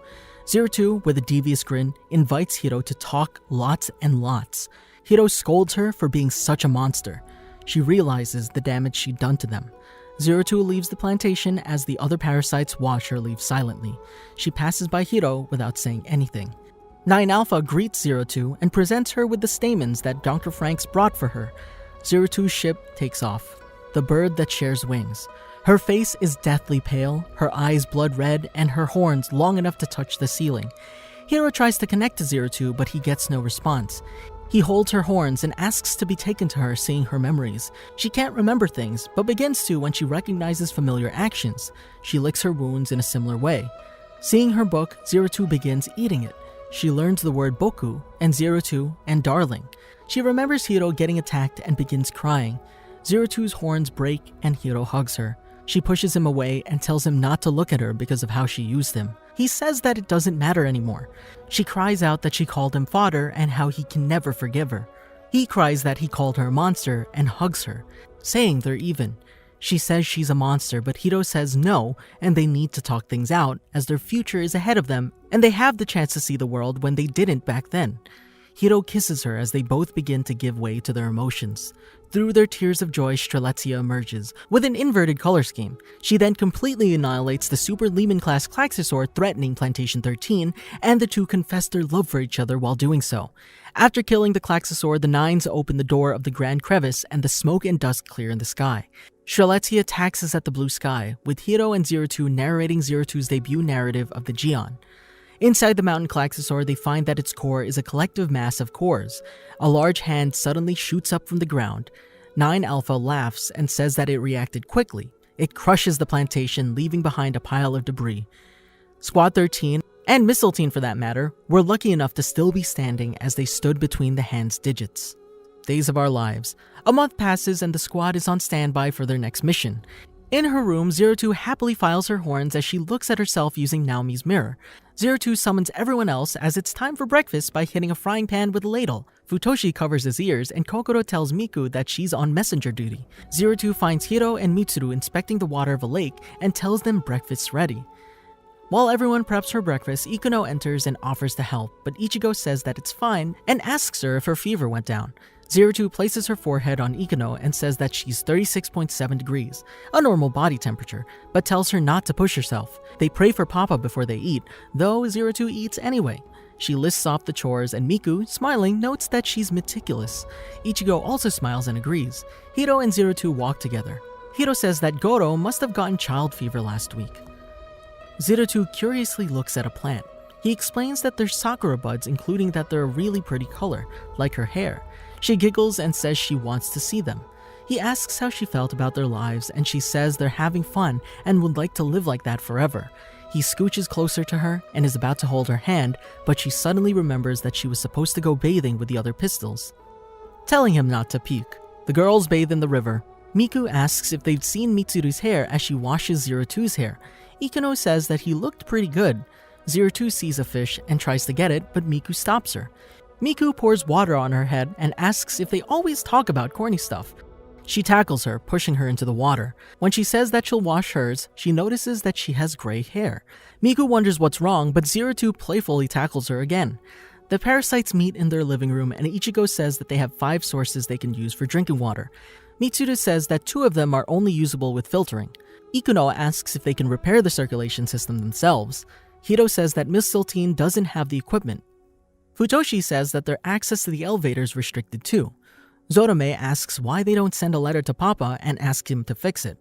Zero Two, with a devious grin, invites Hiro to talk lots and lots. Hiro scolds her for being such a monster. She realizes the damage she'd done to them. Zero Two leaves the plantation as the other parasites watch her leave silently. She passes by Hiro without saying anything. 9 Alpha greets Zero Two and presents her with the stamens that Dr. FRANXX brought for her. Zero Two's ship takes off. The bird that shares wings. Her face is deathly pale, her eyes blood red, and her horns long enough to touch the ceiling. Hiro tries to connect to Zero Two, but he gets no response. He holds her horns and asks to be taken to her, seeing her memories. She can't remember things, but begins to when she recognizes familiar actions. She licks her wounds in a similar way. Seeing her book, Zero Two begins eating it. She learns the word boku, and Zero Two, and darling. She remembers Hiro getting attacked and begins crying. Zero Two's horns break and Hiro hugs her. She pushes him away and tells him not to look at her because of how she used him. He says that it doesn't matter anymore. She cries out that she called him fodder and how he can never forgive her. He cries that he called her a monster and hugs her, saying they're even. She says she's a monster, but Hiro says no, and they need to talk things out as their future is ahead of them and they have the chance to see the world when they didn't back then. Hiro kisses her as they both begin to give way to their emotions. Through their tears of joy, Strelizia emerges, with an inverted color scheme. She then completely annihilates the super Lehman-class Klaxosaur threatening Plantation 13, and the two confess their love for each other while doing so. After killing the Klaxosaur, the Nines open the door of the Grand Crevice and the smoke and dust clear in the sky. Strelizia taxes at the blue sky, with Hiro and Zero Two narrating Zero Two's debut narrative of the Gion. Inside the mountain Klaxosaur, they find that its core is a collective mass of cores. A large hand suddenly shoots up from the ground. 9 Alpha laughs and says that it reacted quickly. It crushes the plantation, leaving behind a pile of debris. Squad 13, and Missile Teen for that matter, were lucky enough to still be standing as they stood between the hand's digits. Days of our lives. A month passes and the squad is on standby for their next mission. In her room, Zero Two happily files her horns as she looks at herself using Naomi's mirror. Zero Two summons everyone else as it's time for breakfast by hitting a frying pan with a ladle. Futoshi covers his ears and Kokoro tells Miku that she's on messenger duty. Zero Two finds Hiro and Mitsuru inspecting the water of a lake and tells them breakfast's ready. While everyone preps for breakfast, Ikuno enters and offers to help, but Ichigo says that it's fine and asks her if her fever went down. Zero Two places her forehead on Ikuno and says that she's 36.7 degrees, a normal body temperature, but tells her not to push herself. They pray for Papa before they eat, though Zero Two eats anyway. She lists off the chores and Miku, smiling, notes that she's meticulous. Ichigo also smiles and agrees. Hiro and Zero Two walk together. Hiro says that Goro must have gotten child fever last week. Zero Two curiously looks at a plant. He explains that they're Sakura buds, including that they're a really pretty color, like her hair. She giggles and says she wants to see them. He asks how she felt about their lives, and she says they're having fun and would like to live like that forever. He scooches closer to her and is about to hold her hand, but she suddenly remembers that she was supposed to go bathing with the other pistols, telling him not to peek. The girls bathe in the river. Miku asks if they've seen Mitsuru's hair as she washes Zero Two's hair. Ikuno says that he looked pretty good. Zero Two sees a fish and tries to get it, but Miku stops her. Miku pours water on her head and asks if they always talk about corny stuff. She tackles her, pushing her into the water. When she says that she'll wash hers, she notices that she has gray hair. Miku wonders what's wrong, but Zero Two playfully tackles her again. The parasites meet in their living room, and Ichigo says that they have 5 sources they can use for drinking water. Mitsuru says that 2 of them are only usable with filtering. Ikuno asks if they can repair the circulation system themselves. Hiro says that Missile Teen doesn't have the equipment. Futoshi says that their access to the elevator is restricted too. Zorome asks why they don't send a letter to Papa and ask him to fix it.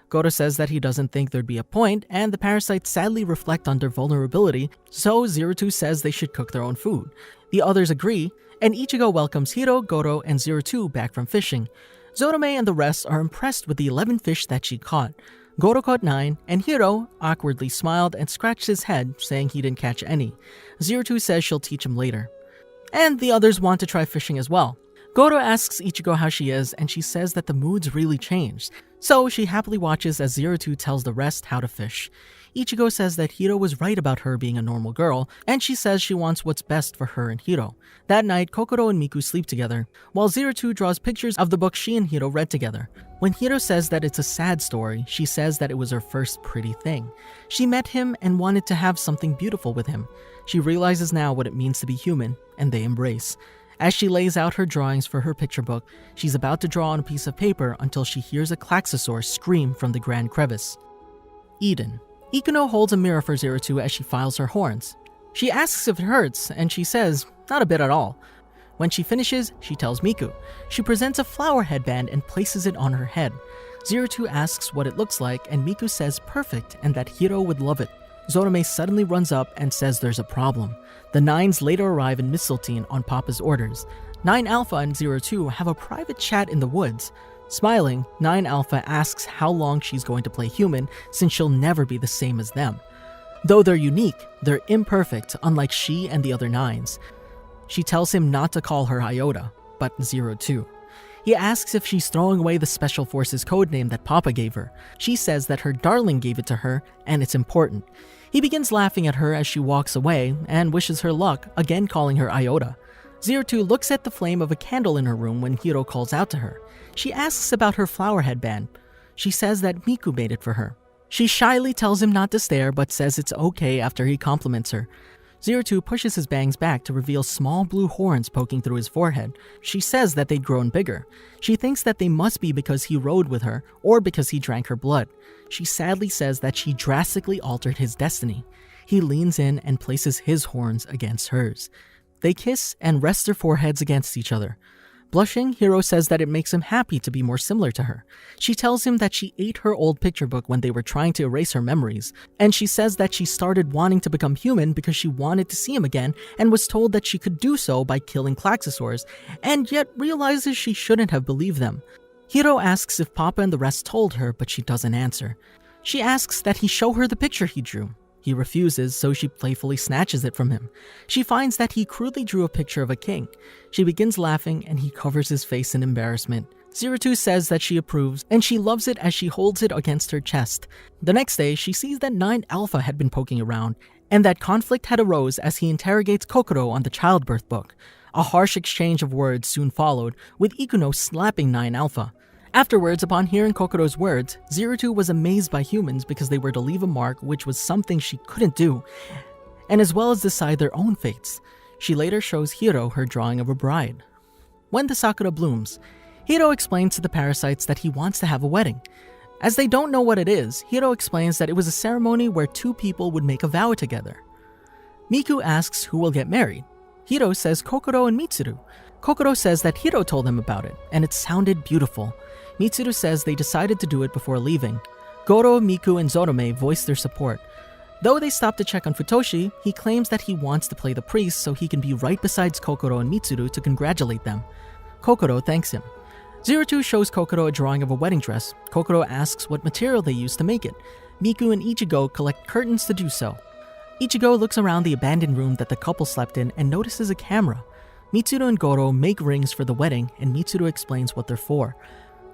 Goro says that he doesn't think there'd be a point, and the parasites sadly reflect on their vulnerability, so Zero Two says they should cook their own food. The others agree, and Ichigo welcomes Hiro, Goro, and Zero Two back from fishing. Zorome and the rest are impressed with the 11 fish that she caught. Goro caught 9, and Hiro awkwardly smiled and scratched his head, saying he didn't catch any. Zero Two says she'll teach him later. And the others want to try fishing as well. Goro asks Ichigo how she is, and she says that the mood's really changed. So she happily watches as Zero Two tells the rest how to fish. Ichigo says that Hiro was right about her being a normal girl, and she says she wants what's best for her and Hiro. That night, Kokoro and Miku sleep together, while Zero Two draws pictures of the book she and Hiro read together. When Hiro says that it's a sad story, she says that it was her first pretty thing. She met him and wanted to have something beautiful with him. She realizes now what it means to be human, and they embrace. As she lays out her drawings for her picture book, she's about to draw on a piece of paper until she hears a Klaxosaur scream from the Grand Crevice. Eden. Ikuno holds a mirror for Zero Two as she files her horns. She asks if it hurts, and she says, not a bit at all. When she finishes, she tells Miku. She presents a flower headband and places it on her head. Zero Two asks what it looks like, and Miku says perfect and that Hiro would love it. Zorome suddenly runs up and says there's a problem. The 9s later arrive in Missile Teen on Papa's orders. 9 Alpha and Zero Two have a private chat in the woods. Smiling, 9 Alpha asks how long she's going to play human since she'll never be the same as them. Though they're unique, they're imperfect, unlike she and the other 9s. She tells him not to call her Iota, but Zero Two. He asks if she's throwing away the Special Forces codename that Papa gave her. She says that her darling gave it to her, and it's important. He begins laughing at her as she walks away, and wishes her luck, again calling her Iota. Zero Two looks at the flame of a candle in her room when Hiro calls out to her. She asks about her flower headband. She says that Miku made it for her. She shyly tells him not to stare, but says it's okay after he compliments her. Zero Two pushes his bangs back to reveal small blue horns poking through his forehead. She says that they'd grown bigger. She thinks that they must be because he rode with her or because he drank her blood. She sadly says that she drastically altered his destiny. He leans in and places his horns against hers. They kiss and rest their foreheads against each other. Blushing, Hiro says that it makes him happy to be more similar to her. She tells him that she ate her old picture book when they were trying to erase her memories, and she says that she started wanting to become human because she wanted to see him again and was told that she could do so by killing Klaxosaurs, and yet realizes she shouldn't have believed them. Hiro asks if Papa and the rest told her, but she doesn't answer. She asks that he show her the picture he drew. He refuses, so she playfully snatches it from him. She finds that he crudely drew a picture of a king. She begins laughing and he covers his face in embarrassment. Zero Two says that she approves and she loves it as she holds it against her chest. The next day, she sees that 9 Alpha had been poking around and that conflict had arose as he interrogates Kokoro on the childbirth book. A harsh exchange of words soon followed, with Ikuno slapping 9 Alpha. Afterwards, upon hearing Kokoro's words, Zero Two was amazed by humans because they were to leave a mark, which was something she couldn't do, and as well as decide their own fates. She later shows Hiro her drawing of a bride. When the Sakura blooms, Hiro explains to the parasites that he wants to have a wedding. As they don't know what it is, Hiro explains that it was a ceremony where 2 people would make a vow together. Miku asks who will get married. Hiro says Kokoro and Mitsuru. Kokoro says that Hiro told him about it, and it sounded beautiful. Mitsuru says they decided to do it before leaving. Goro, Miku, and Zorome voice their support. Though they stop to check on Futoshi, he claims that he wants to play the priest so he can be right beside Kokoro and Mitsuru to congratulate them. Kokoro thanks him. Zero Two shows Kokoro a drawing of a wedding dress. Kokoro asks what material they used to make it. Miku and Ichigo collect curtains to do so. Ichigo looks around the abandoned room that the couple slept in and notices a camera. Mitsuru and Goro make rings for the wedding, and Mitsuru explains what they're for.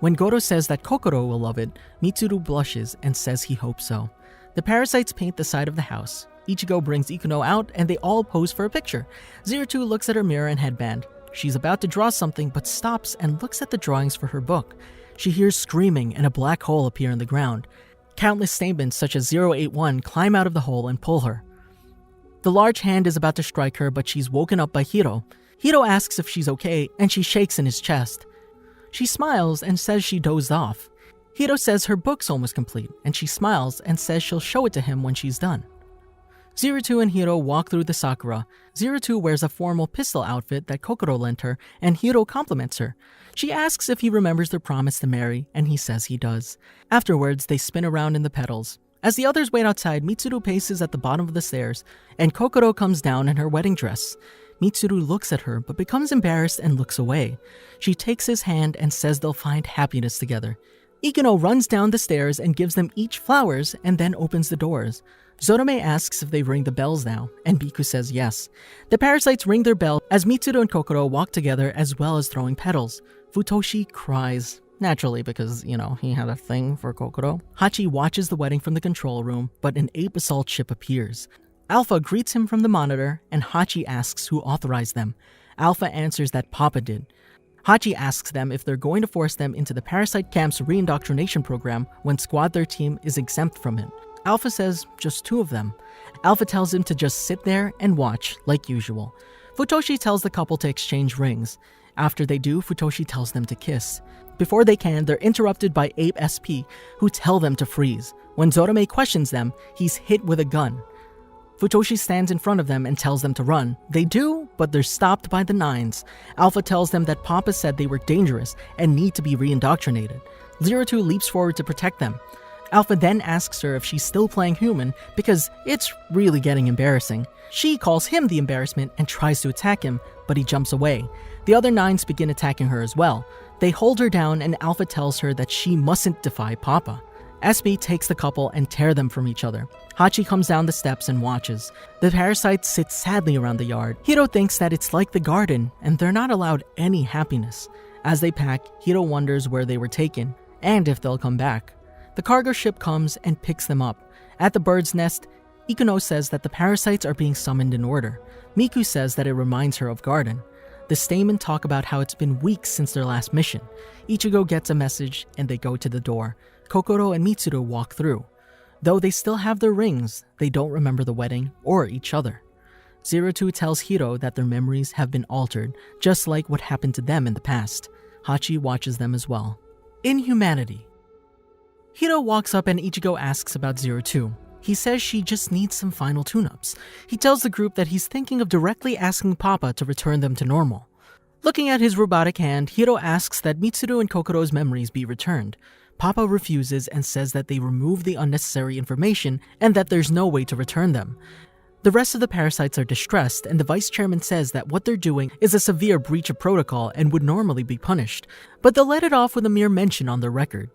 When Goro says that Kokoro will love it, Mitsuru blushes and says he hopes so. The parasites paint the side of the house. Ichigo brings Ikuno out and they all pose for a picture. Zero Two looks at her mirror and headband. She's about to draw something but stops and looks at the drawings for her book. She hears screaming and a black hole appear in the ground. Countless statements such as 081 climb out of the hole and pull her. The large hand is about to strike her, but she's woken up by Hiro. Hiro asks if she's okay and she shakes in his chest. She smiles and says she dozed off. Hiro says her book's almost complete, and she smiles and says she'll show it to him when she's done. Zero Two and Hiro walk through the Sakura. Zero Two wears a formal pistol outfit that Kokoro lent her, and Hiro compliments her. She asks if he remembers their promise to marry, and he says he does. Afterwards, they spin around in the petals. As the others wait outside, Mitsuru paces at the bottom of the stairs, and Kokoro comes down in her wedding dress. Mitsuru looks at her but becomes embarrassed and looks away. She takes his hand and says they'll find happiness together. Ikuno runs down the stairs and gives them each flowers and then opens the doors. Zorome asks if they ring the bells now, and Miku says yes. The parasites ring their bell as Mitsuru and Kokoro walk together as well as throwing petals. Futoshi cries. Naturally, because, he had a thing for Kokoro. Hachi watches the wedding from the control room, but an ape assault ship appears. Alpha greets him from the monitor, and Hachi asks who authorized them. Alpha answers that Papa did. Hachi asks them if they're going to force them into the Parasite Camp's reindoctrination program when Squad 13 is exempt from it. Alpha says just 2 of them. Alpha tells him to just sit there and watch, like usual. Futoshi tells the couple to exchange rings. After they do, Futoshi tells them to kiss. Before they can, they're interrupted by APE SP, who tell them to freeze. When Zorome questions them, he's hit with a gun. Futoshi stands in front of them and tells them to run. They do, but they're stopped by the Nines. Alpha tells them that Papa said they were dangerous and need to be reindoctrinated. Zero Two leaps forward to protect them. Alpha then asks her if she's still playing human because it's really getting embarrassing. She calls him the embarrassment and tries to attack him, but he jumps away. The other Nines begin attacking her as well. They hold her down and Alpha tells her that she mustn't defy Papa. SB takes the couple and tear them from each other. Hachi comes down the steps and watches. The parasites sit sadly around the yard. Hiro thinks that it's like the garden and they're not allowed any happiness. As they pack, Hiro wonders where they were taken and if they'll come back. The cargo ship comes and picks them up. At the bird's nest, Ikuno says that the parasites are being summoned in order. Miku says that it reminds her of Garden. The Stamen talk about how it's been weeks since their last mission. Ichigo gets a message and they go to the door. Kokoro and Mitsuru walk through. Though they still have their rings, they don't remember the wedding or each other. Zero Two tells Hiro that their memories have been altered, just like what happened to them in the past. Hachi watches them as well. Inhumanity. Hiro walks up and Ichigo asks about Zero Two. He says she just needs some final tune-ups. He tells the group that he's thinking of directly asking Papa to return them to normal. Looking at his robotic hand, Hiro asks that Mitsuru and Kokoro's memories be returned. Papa refuses and says that they remove the unnecessary information and that there's no way to return them. The rest of the parasites are distressed, and the vice chairman says that what they're doing is a severe breach of protocol and would normally be punished, but they'll let it off with a mere mention on their record.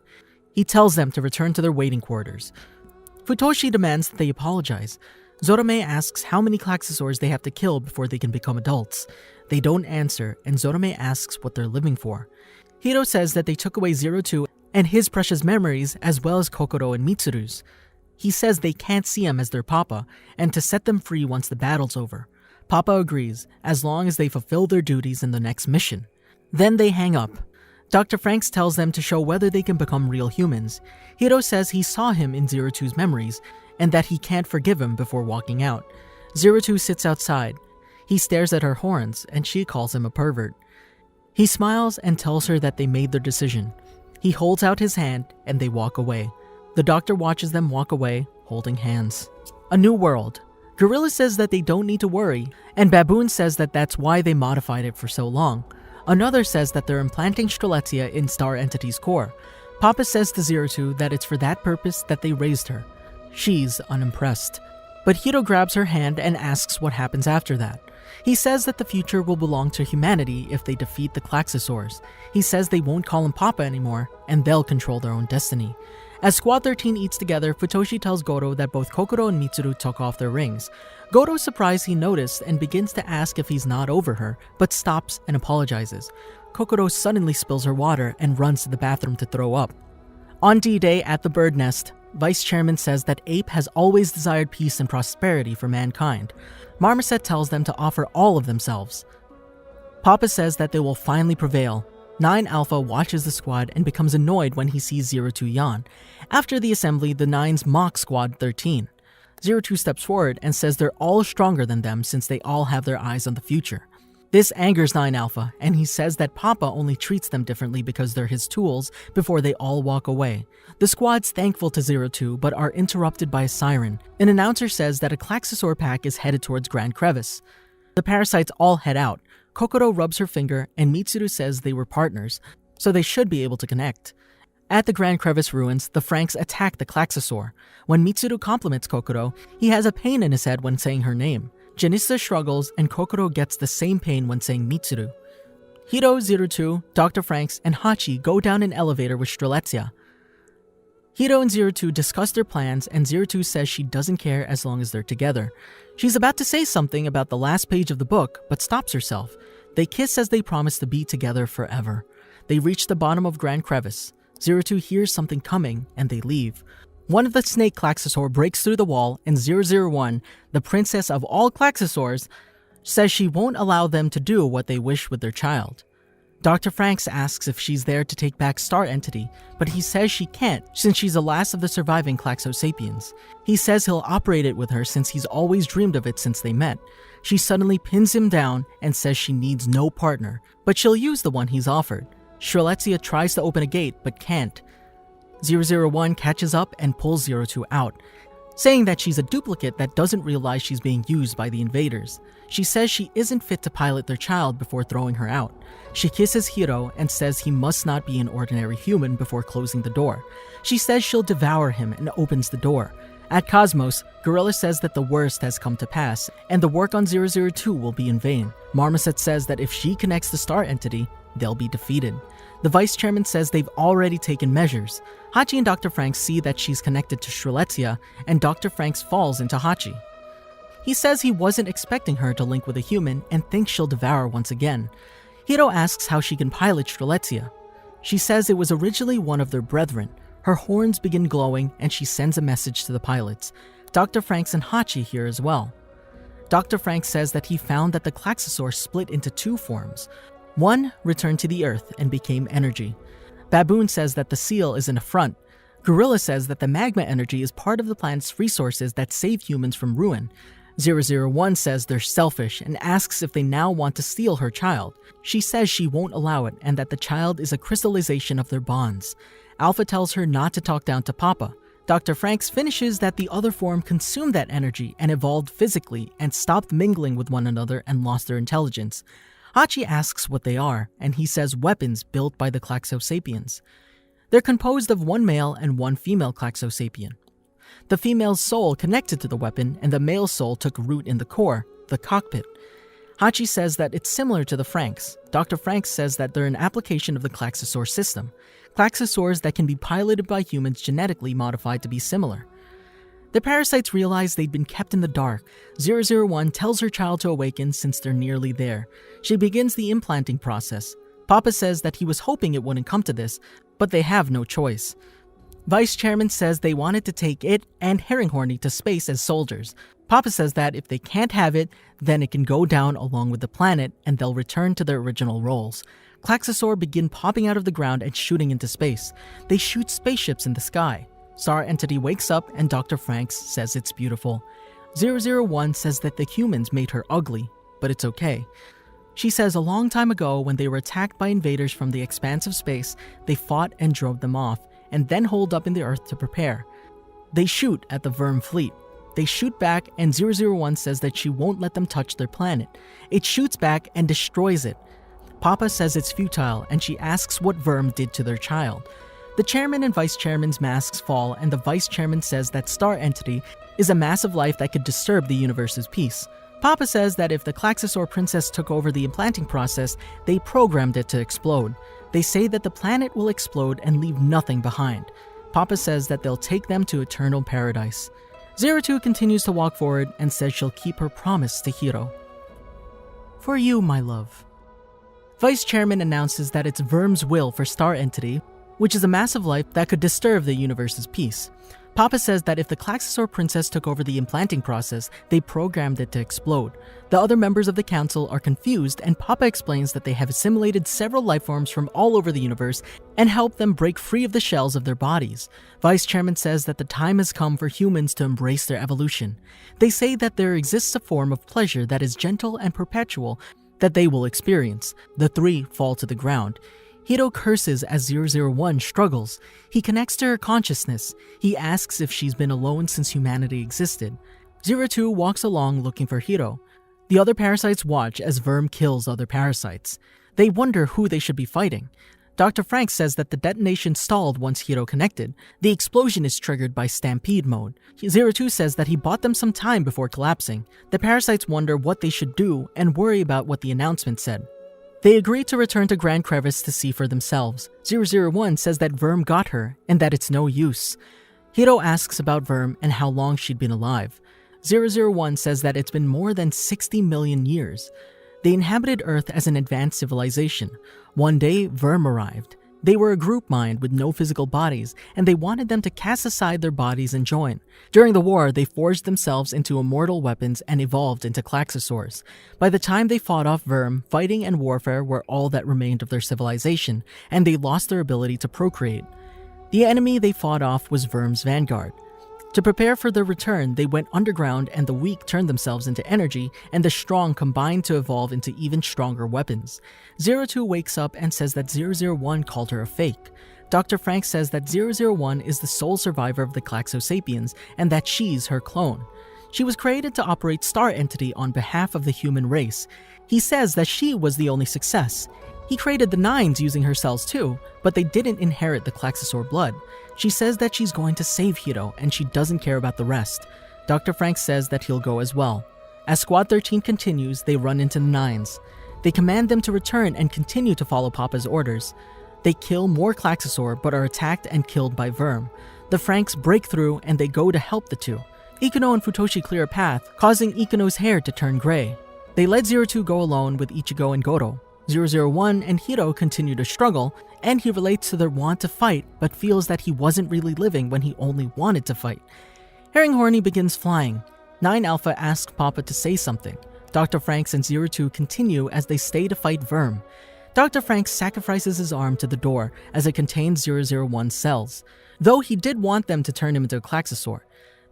He tells them to return to their waiting quarters. Futoshi demands that they apologize. Zorome asks how many Klaxosaurs they have to kill before they can become adults. They don't answer, and Zorome asks what they're living for. Hiro says that they took away Zero Two and his precious memories, as well as Kokoro and Mitsuru's. He says they can't see him as their Papa, and to set them free once the battle's over. Papa agrees, as long as they fulfill their duties in the next mission. Then they hang up. Dr. FRANXX tells them to show whether they can become real humans. Hiro says he saw him in Zero Two's memories, and that he can't forgive him before walking out. Zero Two sits outside. He stares at her horns, and she calls him a pervert. He smiles and tells her that they made their decision. He holds out his hand, and they walk away. The doctor watches them walk away, holding hands. A new world. Gorilla says that they don't need to worry, and Baboon says that that's why they modified it for so long. Another says that they're implanting Strelizia in Star Entity's core. Papa says to Zero Two that it's for that purpose that they raised her. She's unimpressed. But Hiro grabs her hand and asks what happens after that. He says that the future will belong to humanity if they defeat the Klaxosaurs. He says they won't call him Papa anymore, and they'll control their own destiny. As Squad 13 eats together, Futoshi tells Goro that both Kokoro and Mitsuru took off their rings. Goro's surprised he noticed and begins to ask if he's not over her, but stops and apologizes. Kokoro suddenly spills her water and runs to the bathroom to throw up. On D-Day at the Bird Nest, Vice Chairman says that APE has always desired peace and prosperity for mankind. Marmoset tells them to offer all of themselves. Papa says that they will finally prevail. 9 Alpha watches the squad and becomes annoyed when he sees Zero Two yawn. After the assembly, the 9s mock Squad 13. Zero Two steps forward and says they're all stronger than them since they all have their eyes on the future. This angers 9 Alpha, and he says that Papa only treats them differently because they're his tools before they all walk away. The squad's thankful to Zero Two, but are interrupted by a siren. An announcer says that a Klaxosaur pack is headed towards Grand Crevice. The parasites all head out. Kokoro rubs her finger, and Mitsuru says they were partners, so they should be able to connect. At the Grand Crevice ruins, the FRANXX attack the Klaxosaur. When Mitsuru compliments Kokoro, he has a pain in his head when saying her name. Janissa struggles, and Kokoro gets the same pain when saying Mitsuru. Hiro, Zero Two, Dr. FRANXX, and Hachi go down an elevator with Strelizia. Hiro and Zero Two discuss their plans, and Zero Two says she doesn't care as long as they're together. She's about to say something about the last page of the book, but stops herself. They kiss as they promise to be together forever. They reach the bottom of Grand Crevice. Zero Two hears something coming, and they leave. One of the snake Klaxosaur breaks through the wall, and 001, the princess of all Klaxosaurs, says she won't allow them to do what they wish with their child. Dr. FRANXX asks if she's there to take back Star Entity, but he says she can't since she's the last of the surviving Klaxosapiens. He says he'll operate it with her since he's always dreamed of it since they met. She suddenly pins him down and says she needs no partner, but she'll use the one he's offered. Strelizia tries to open a gate but can't. 001 catches up and pulls 02 out, saying that she's a duplicate that doesn't realize she's being used by the invaders. She says she isn't fit to pilot their child before throwing her out. She kisses Hiro and says he must not be an ordinary human before closing the door. She says she'll devour him and opens the door. At Cosmos, Gorilla says that the worst has come to pass, and the work on 002 will be in vain. Marmoset says that if she connects the Star Entity, they'll be defeated. The Vice Chairman says they've already taken measures. Hachi and Dr. FRANXX see that she's connected to Strelizia, and Dr. FRANXX falls into Hachi. He says he wasn't expecting her to link with a human and thinks she'll devour once again. Hiro asks how she can pilot Strelizia. She says it was originally one of their brethren. Her horns begin glowing, and she sends a message to the pilots. Dr. FRANXX and Hachi hear as well. Dr. FRANXX says that he found that the Klaxosaur split into 2 forms. One returned to the Earth and became energy. Baboon says that the seal is an affront. Gorilla says that the magma energy is part of the planet's resources that save humans from ruin. 001 says they're selfish and asks if they now want to steal her child. She says she won't allow it and that the child is a crystallization of their bonds. Alpha tells her not to talk down to Papa. Dr. FRANXX finishes that the other form consumed that energy and evolved physically and stopped mingling with one another and lost their intelligence. Hachi asks what they are, and he says weapons built by the Klaxosapiens. They're composed of one male and one female Klaxosapien. The female's soul connected to the weapon, and the male's soul took root in the core, the cockpit. Hachi says that it's similar to the FRANXX. Dr. FRANXX says that they're an application of the Klaxosaur system. Klaxosaurs that can be piloted by humans genetically modified to be similar. The parasites realize they'd been kept in the dark. 001 tells her child to awaken since they're nearly there. She begins the implanting process. Papa says that he was hoping it wouldn't come to this, but they have no choice. Vice Chairman says they wanted to take it and Herringhorny to space as soldiers. Papa says that if they can't have it, then it can go down along with the planet and they'll return to their original roles. Klaxosaur begin popping out of the ground and shooting into space. They shoot spaceships in the sky. Star Entity wakes up and Dr. FRANXX says it's beautiful. 001 says that the humans made her ugly, but it's okay. She says a long time ago when they were attacked by invaders from the expanse of space, they fought and drove them off, and then holed up in the earth to prepare. They shoot at the Verm fleet. They shoot back and 001 says that she won't let them touch their planet. It shoots back and destroys it. Papa says it's futile and she asks what Verm did to their child. The chairman and vice chairman's masks fall and the vice chairman says that Star Entity is a massive life that could disturb the universe's peace. Papa says that if the Klaxosaur princess took over the implanting process, they programmed it to explode. They say that the planet will explode and leave nothing behind. Papa says that they'll take them to eternal paradise. 02 continues to walk forward and says she'll keep her promise to Hiro. For you, my love. Vice Chairman announces that it's Verm's will for Star Entity, which is a massive life that could disturb the universe's peace. Papa says that if the Klaxosaur princess took over the implanting process, they programmed it to explode. The other members of the council are confused, and Papa explains that they have assimilated several lifeforms from all over the universe and helped them break free of the shells of their bodies. Vice Chairman says that the time has come for humans to embrace their evolution. They say that there exists a form of pleasure that is gentle and perpetual that they will experience. The three fall to the ground. Hiro curses as 001 struggles. He connects to her consciousness. He asks if she's been alone since humanity existed. 02 walks along looking for Hiro. The other parasites watch as Verm kills other parasites. They wonder who they should be fighting. Dr. FRANXX says that the detonation stalled once Hiro connected. The explosion is triggered by stampede mode. 02 says that he bought them some time before collapsing. The parasites wonder what they should do and worry about what the announcement said. They agree to return to Grand Crevice to see for themselves. 001 says that Verm got her and that it's no use. Hiro asks about Verm and how long she'd been alive. 001 says that it's been more than 60 million years. They inhabited Earth as an advanced civilization. One day, Verm arrived. They were a group mind with no physical bodies, and they wanted them to cast aside their bodies and join. During the war, they forged themselves into immortal weapons and evolved into Klaxosaurs. By the time they fought off Verm, fighting and warfare were all that remained of their civilization, and they lost their ability to procreate. The enemy they fought off was Verm's vanguard. To prepare for their return, they went underground and the weak turned themselves into energy, and the strong combined to evolve into even stronger weapons. 02 wakes up and says that 001 called her a fake. Dr. FRANXX says that 001 is the sole survivor of the Klaxosapiens and that she's her clone. She was created to operate Star Entity on behalf of the human race. He says that she was the only success. He created the Nines using her cells too, but they didn't inherit the Klaxosaur blood. She says that she's going to save Hiro, and she doesn't care about the rest. Dr. FRANXX says that he'll go as well. As Squad 13 continues, they run into the Nines. They command them to return and continue to follow Papa's orders. They kill more Klaxosaur, but are attacked and killed by Verm. The FRANXX break through, and they go to help the two. Ikuno and Futoshi clear a path, causing Ikuno's hair to turn gray. They let 02 go alone with Ichigo and Goro. 001 and Hiro continue to struggle, and he relates to their want to fight, but feels that he wasn't really living when he only wanted to fight. Herringhorny begins flying. 9 Alpha asks Papa to say something. Dr. FRANXX and 02 continue as they stay to fight Verm. Dr. FRANXX sacrifices his arm to the door, as it contains 001's cells, though he did want them to turn him into a Klaxosaur.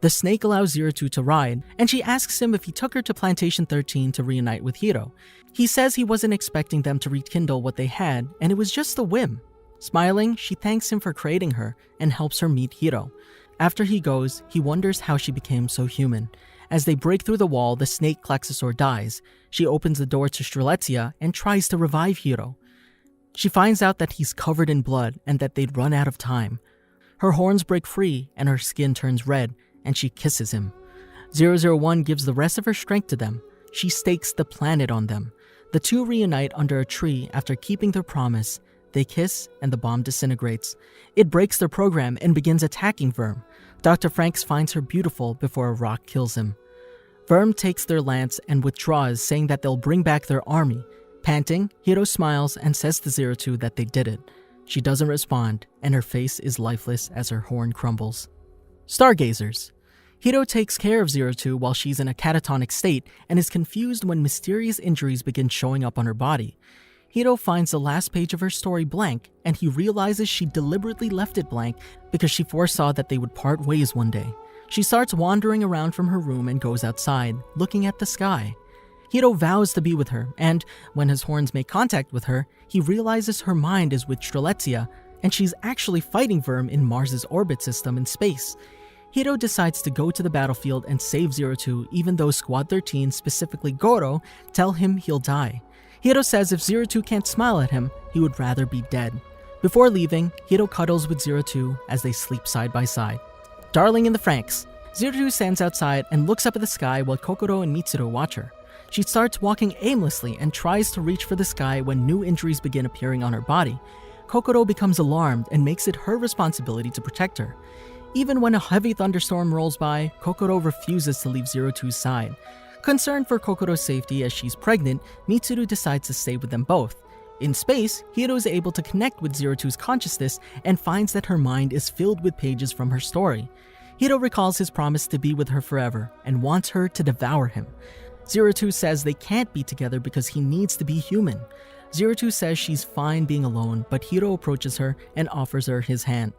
The snake allows Zero Two to ride, and she asks him if he took her to Plantation 13 to reunite with Hiro. He says he wasn't expecting them to rekindle what they had, and it was just a whim. Smiling, she thanks him for creating her and helps her meet Hiro. After he goes, he wonders how she became so human. As they break through the wall, the snake Klaxosaur dies. She opens the door to Strelizia and tries to revive Hiro. She finds out that he's covered in blood and that they'd run out of time. Her horns break free and her skin turns red, and she kisses him. 001 gives the rest of her strength to them. She stakes the planet on them. The two reunite under a tree after keeping their promise. They kiss and the bomb disintegrates. It breaks their program and begins attacking Verm. Dr. FRANXX finds her beautiful before a rock kills him. Verm takes their lance and withdraws, saying that they'll bring back their army. Panting, Hiro smiles and says to 02 that they did it. She doesn't respond, and her face is lifeless as her horn crumbles. Stargazers. Hiro takes care of 02 while she's in a catatonic state and is confused when mysterious injuries begin showing up on her body. Hiro finds the last page of her story blank, and he realizes she deliberately left it blank because she foresaw that they would part ways one day. She starts wandering around from her room and goes outside, looking at the sky. Hiro vows to be with her, and when his horns make contact with her, he realizes her mind is with Strelizia, and she's actually fighting Verm in Mars's orbit system in space. Hiro decides to go to the battlefield and save 02, even though Squad 13, specifically Goro, tell him he'll die. Hiro says if 02 can't smile at him, he would rather be dead. Before leaving, Hiro cuddles with 02 as they sleep side by side. Darling in the FRANXX. 02 stands outside and looks up at the sky while Kokoro and Mitsuru watch her. She starts walking aimlessly and tries to reach for the sky when new injuries begin appearing on her body. Kokoro becomes alarmed and makes it her responsibility to protect her. Even when a heavy thunderstorm rolls by, Kokoro refuses to leave 02's side. Concerned for Kokoro's safety as she's pregnant, Mitsuru decides to stay with them both. In space, Hiro is able to connect with 02's consciousness and finds that her mind is filled with pages from her story. Hiro recalls his promise to be with her forever and wants her to devour him. 02 says they can't be together because he needs to be human. 02 says she's fine being alone, but Hiro approaches her and offers her his hand.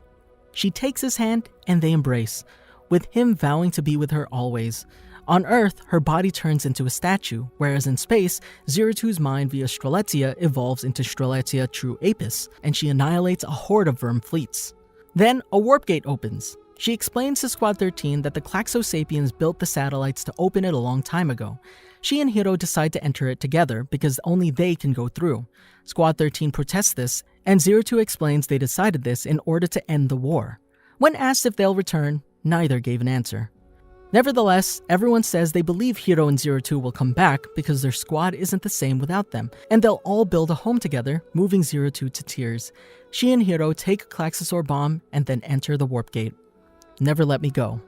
She takes his hand and they embrace, with him vowing to be with her always. On Earth, her body turns into a statue, whereas in space, 02's mind via Strelizia evolves into Strelizia True Apis, and she annihilates a horde of Verm fleets. Then, a warp gate opens. She explains to Squad 13 that the Klaxosapiens built the satellites to open it a long time ago. She and Hiro decide to enter it together because only they can go through. Squad 13 protests this, and 02 explains they decided this in order to end the war. When asked if they'll return, neither gave an answer. Nevertheless, everyone says they believe Hiro and 02 will come back because their squad isn't the same without them, and they'll all build a home together, moving 02 to tears. She and Hiro take a Klaxosaur bomb and then enter the warp gate. Never let me go.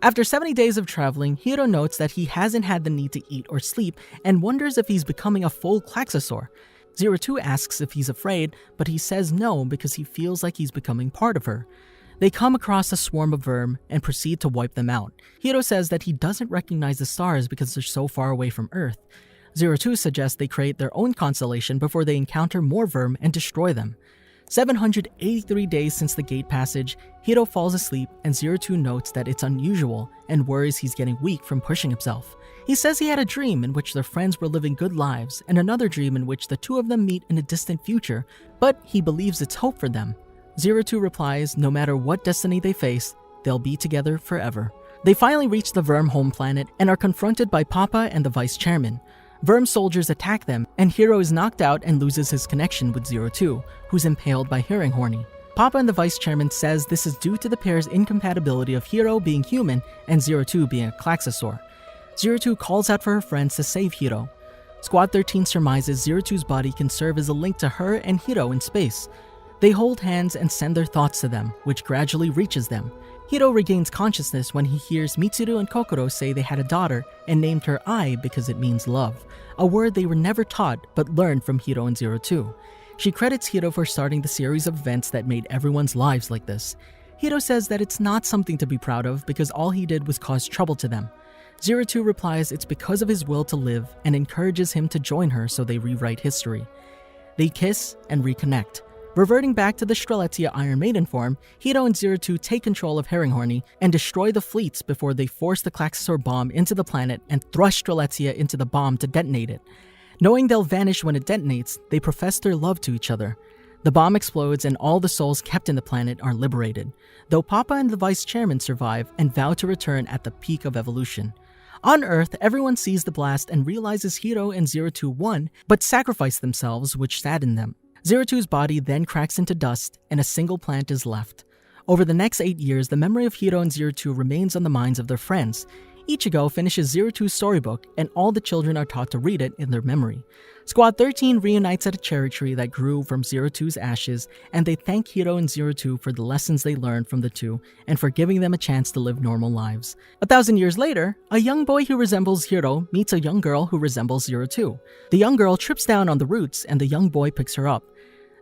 After 70 days of traveling, Hiro notes that he hasn't had the need to eat or sleep and wonders if he's becoming a full Klaxosaur. 02 asks if he's afraid, but he says no because he feels like he's becoming part of her. They come across a swarm of Verm and proceed to wipe them out. Hiro says that he doesn't recognize the stars because they're so far away from Earth. 02 suggests they create their own constellation before they encounter more Verm and destroy them. 783 days since the gate passage, Hiro falls asleep and 02 notes that it's unusual and worries he's getting weak from pushing himself. He says he had a dream in which their friends were living good lives and another dream in which the two of them meet in a distant future, but he believes it's hope for them. 02 replies no matter what destiny they face, they'll be together forever. They finally reach the Verm home planet and are confronted by Papa and the vice chairman. Verm soldiers attack them, and Hiro is knocked out and loses his connection with 02, who's impaled by hearing horny. Papa and the vice chairman says this is due to the pair's incompatibility of Hiro being human and 02 being a Klaxosaur. 02 calls out for her friends to save Hiro. Squad 13 surmises 02's body can serve as a link to her and Hiro in space. They hold hands and send their thoughts to them, which gradually reaches them. Hiro regains consciousness when he hears Mitsuru and Kokoro say they had a daughter and named her Ai because it means love, a word they were never taught but learned from Hiro and 02. She credits Hiro for starting the series of events that made everyone's lives like this. Hiro says that it's not something to be proud of because all he did was cause trouble to them. 02 replies it's because of his will to live and encourages him to join her so they rewrite history. They kiss and reconnect. Reverting back to the Strelizia Iron Maiden form, Hiro and Zero Two take control of heroine and destroy the fleets before they force the Klaxosaur bomb into the planet and thrust Strelizia into the bomb to detonate it. Knowing they'll vanish when it detonates, they profess their love to each other. The bomb explodes and all the souls kept in the planet are liberated, though Papa and the Vice Chairman survive and vow to return at the peak of evolution. On Earth, everyone sees the blast and realizes Hiro and Zero Two won, but sacrificed themselves, which saddened them. Zero Two's body then cracks into dust, and a single plant is left. Over the next 8 years, the memory of Hiro and Zero Two remains on the minds of their friends. Ichigo finishes Zero Two's storybook, and all the children are taught to read it in their memory. Squad 13 reunites at a cherry tree that grew from Zero Two's ashes, and they thank Hiro and Zero Two for the lessons they learned from the two and for giving them a chance to live normal lives. 1,000 years later, a young boy who resembles Hiro meets a young girl who resembles Zero Two. The young girl trips down on the roots, and the young boy picks her up.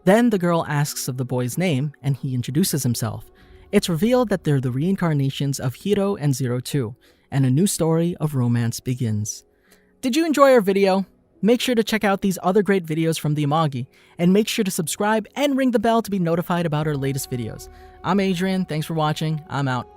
Then the girl asks of the boy's name, and he introduces himself. It's revealed that they're the reincarnations of Hiro and Zero Two, and a new story of romance begins. Did you enjoy our video? Make sure to check out these other great videos from the Amagi, and make sure to subscribe and ring the bell to be notified about our latest videos. I'm Adrian, thanks for watching, I'm out.